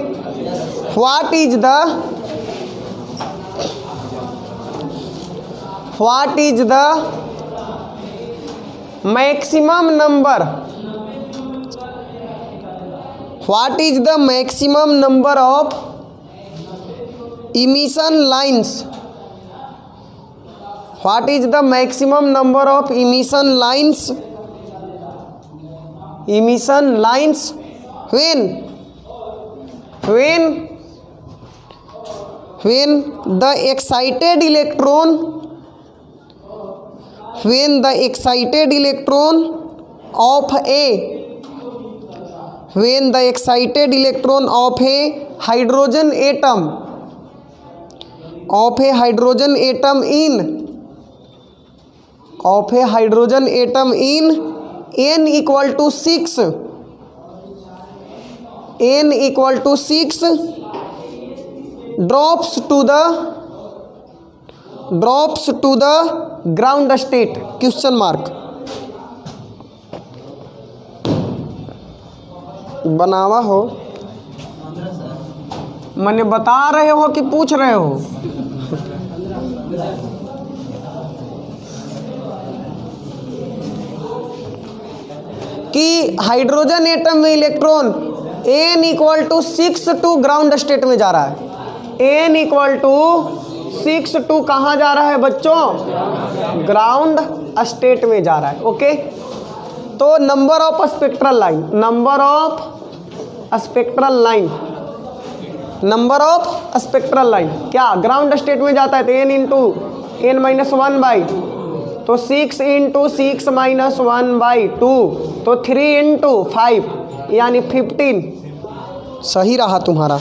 Speaker 1: what is the what is the maximum number, what is the maximum number of emission lines, what is the maximum number of emission lines, emission lines when the excited electron, when the excited electron of a, when the excited electron of a hydrogen atom, of a hydrogen atom in, of a hydrogen atom in n equal to 6, n equal to 6 drops to the ground state, question mark। बनावा हो, मैंने बता रहे हो कि पूछ रहे हो? कि हाइड्रोजन एटम में electron n equal to 6 to ground state में जा रहा है, n इक्वल टू 6 टू कहाँ जा रहा है बच्चों? ग्राउंड स्टेट में जा रहा है। ओके, तो number of spectral line, number of spectral line, number of spectral line क्या ग्राउंड स्टेट में जाता है तो n इंटू n-1/, तो 6 इंटू 6 - 1/2, तो 3 इंटू 5 यानी 15। सही रहा तुम्हारा।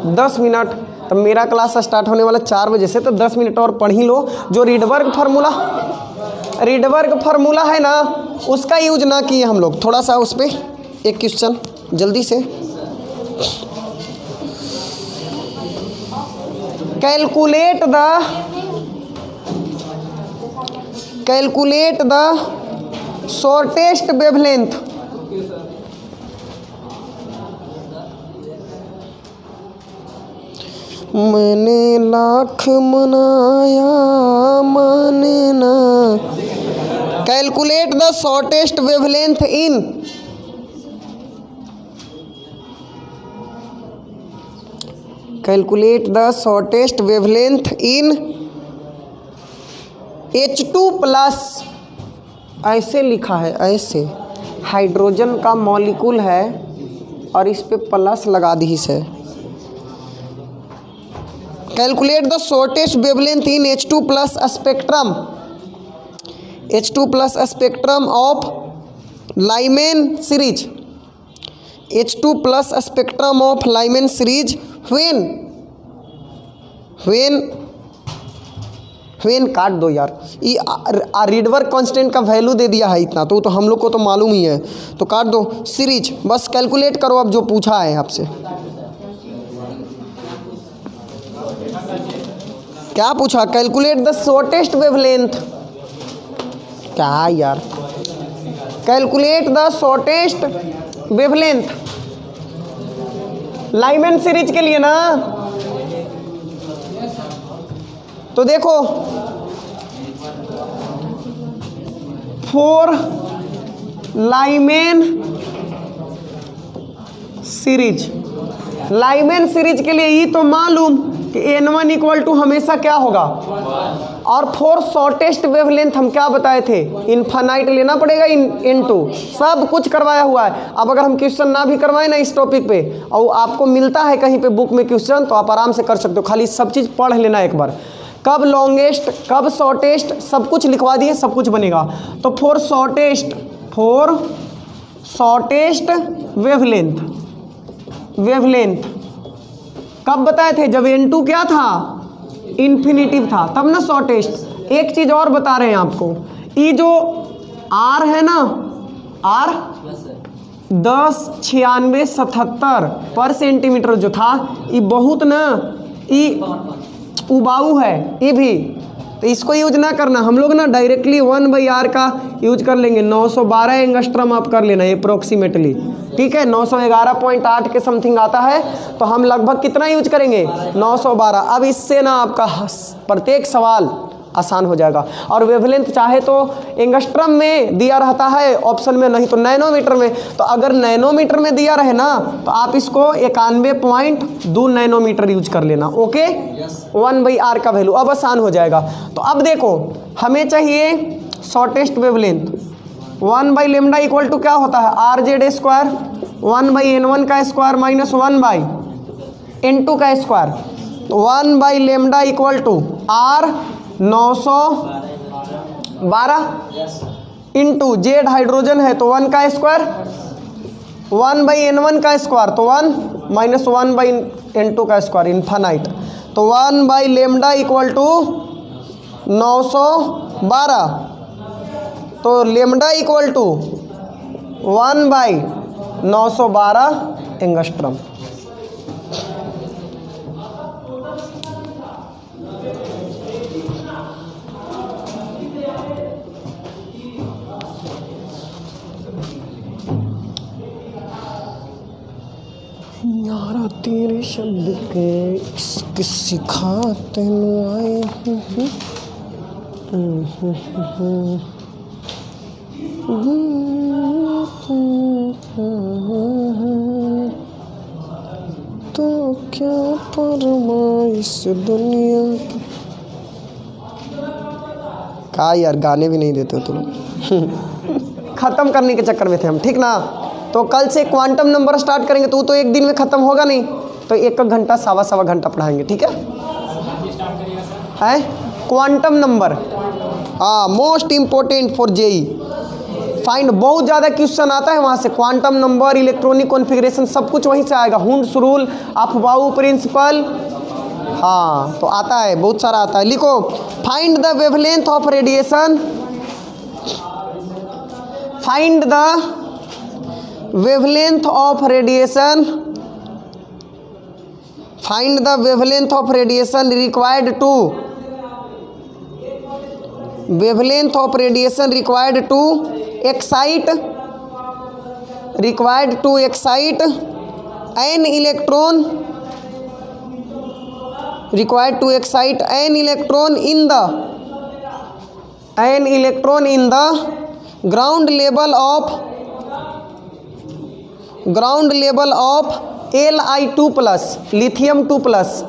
Speaker 1: दस मिनट, तब मेरा क्लास स्टार्ट होने वाला 4 बजे से, तो 10 मिनट और पढ़ ही लो। जो रीडवर्ग फार्मूला है ना, उसका यूज ना किए हम लोग। थोड़ा सा उस पर एक क्वेश्चन जल्दी से, कैलकुलेट द शॉर्टेस्ट वेवलेंथ, मैंने लाख मनाया माने ना, calculate the shortest wavelength in, calculate the shortest wavelength in H2+, ऐसे लिखा है, ऐसे हाइड्रोजन का मॉलिक्यूल है और इस पे प्लस लगा दी है। Calculate the shortest wavelength in H2+ spectrum, H2+ spectrum of Lyman series, H2+ spectrum of Lyman series when काट दो यार, ये रीडवर्क कांस्टेंट का वैल्यू दे दिया है इतना, तो हम लोग को तो मालूम ही है, तो काट दो सीरीज। बस कैलकुलेट करो अब जो पूछा है आपसे। क्या पूछा? कैलकुलेट द शॉर्टेस्ट वेवलेंथ, क्या यार, calculate the shortest wavelength Lyman series के लिए ना। तो देखो 4 लाइमेन सीरीज, लाइमेन सीरीज के लिए ये तो मालूम कि n1 इक्वल टू हमेशा क्या होगा, और 4 शॉर्टेस्ट वेवलेंथ हम क्या बताए थे, इनफाइनाइट लेना पड़ेगा इनटू, सब कुछ करवाया हुआ है। अब अगर हम क्वेश्चन ना भी करवाएं ना इस टॉपिक पे, और आपको मिलता है कहीं पे बुक में क्वेश्चन, तो आप आराम से कर सकते हो। खाली सब चीज़ पढ़ लेना एक बार, कब लॉन्गेस्ट कब शॉर्टेस्ट सब कुछ लिखवा दिए, सब कुछ बनेगा। तो 4 शॉर्टेस्ट वेवलेंथ कब बताए थे, जब n2 क्या था, इन्फिनिटिव था, तब ना शॉर्टेस्ट। एक चीज़ और बता रहे हैं आपको, ये जो R है ना, R 109677 पर सेंटीमीटर जो था, ये बहुत ना, ये उबाऊ है, ये भी, तो तो इसको यूज ना करना, हम लोग ना डायरेक्टली 1/r का यूज कर लेंगे। 912 एंगस्ट्रम आप कर लेना अप्रोक्सीमेटली, ठीक है। 911.8 के समथिंग आता है, तो हम लगभग कितना यूज करेंगे 912। अब इससे ना आपका प्रत्येक सवाल आसान हो जाएगा। और वेवलेंथ चाहे तो एंगस्ट्रम में दिया रहता है ऑप्शन में, नहीं तो नैनोमीटर में। तो अगर नैनोमीटर में दिया रहे ना तो आप इसको 91.2 नैनोमीटर यूज कर लेना, ओके। 1/r का वैल्यू अब आसान हो जाएगा। तो अब देखो हमें चाहिए शॉर्टेस्ट वेवलेंथ। 1/λ इक्वल टू क्या होता है RZ स्क्वायर 1/n1 का स्क्वायर माइनस 1/n2 का स्क्वायर। तो 1/λ equal to R 912 into Z hydrogen है तो 1 का स्क्वायर 1/n1 का स्क्वायर तो 1 माइनस 1/n2 का स्क्वायर इन्फानाइट। तो 1/λ इक्वल टू 912। तो लेमडा इक्वल टू 1/912 एंगस्ट्रम। यारा तेरे शब्द के सिखाते आए तो क्या परवाह इस दुनिया की। का यार गाने भी नहीं देते तुम खत्म करने के चक्कर में थे हम, ठीक ना। तो कल से क्वांटम नंबर स्टार्ट करेंगे, तो एक दिन में ख़त्म होगा नहीं, तो 1 घंटा सवा घंटा पढ़ाएंगे, ठीक है। Quantum number most important for JEE find. बहुत ज़्यादा क्वेश्चन आता है वहाँ से, क्वांटम नंबर, इलेक्ट्रॉनिक कॉन्फ़िगरेशन, सब कुछ वहीं से आएगा। हुंड्स रूल, अफबाऊ प्रिंसिपल, हाँ तो आता है, बहुत सारा आता है। लिखो find the wavelength of radiation, find the wavelength of radiation, find the wavelength of radiation required to, wavelength of radiation required to excite, required to excite an electron, required to excite an electron in the, an electron in the ground level of, ground level of Li2 plus lithium 2 plus,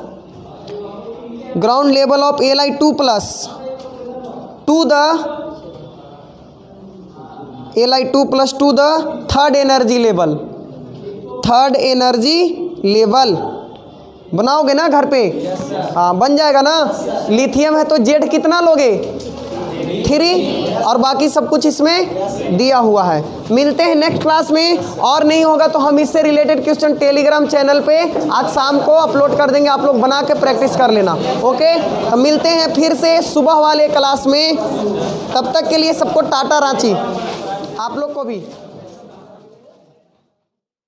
Speaker 1: ground level of Li2 plus two the Li2 plus two the third energy level, third energy level बनाओगे ना घर पे, हाँ बन जाएगा ना। Lithium है तो जेड कितना लोगे 3 और बाकी सब कुछ इसमें दिया हुआ है। मिलते हैं नेक्स्ट क्लास में, और नहीं होगा तो हम इससे रिलेटेड क्वेश्चन टेलीग्राम चैनल पे आज शाम को अपलोड कर देंगे, आप लोग बना के प्रैक्टिस कर लेना, ओके। तो मिलते हैं फिर से सुबह वाले क्लास में, तब तक के लिए सबको टाटा रांची, आप लोग को भी।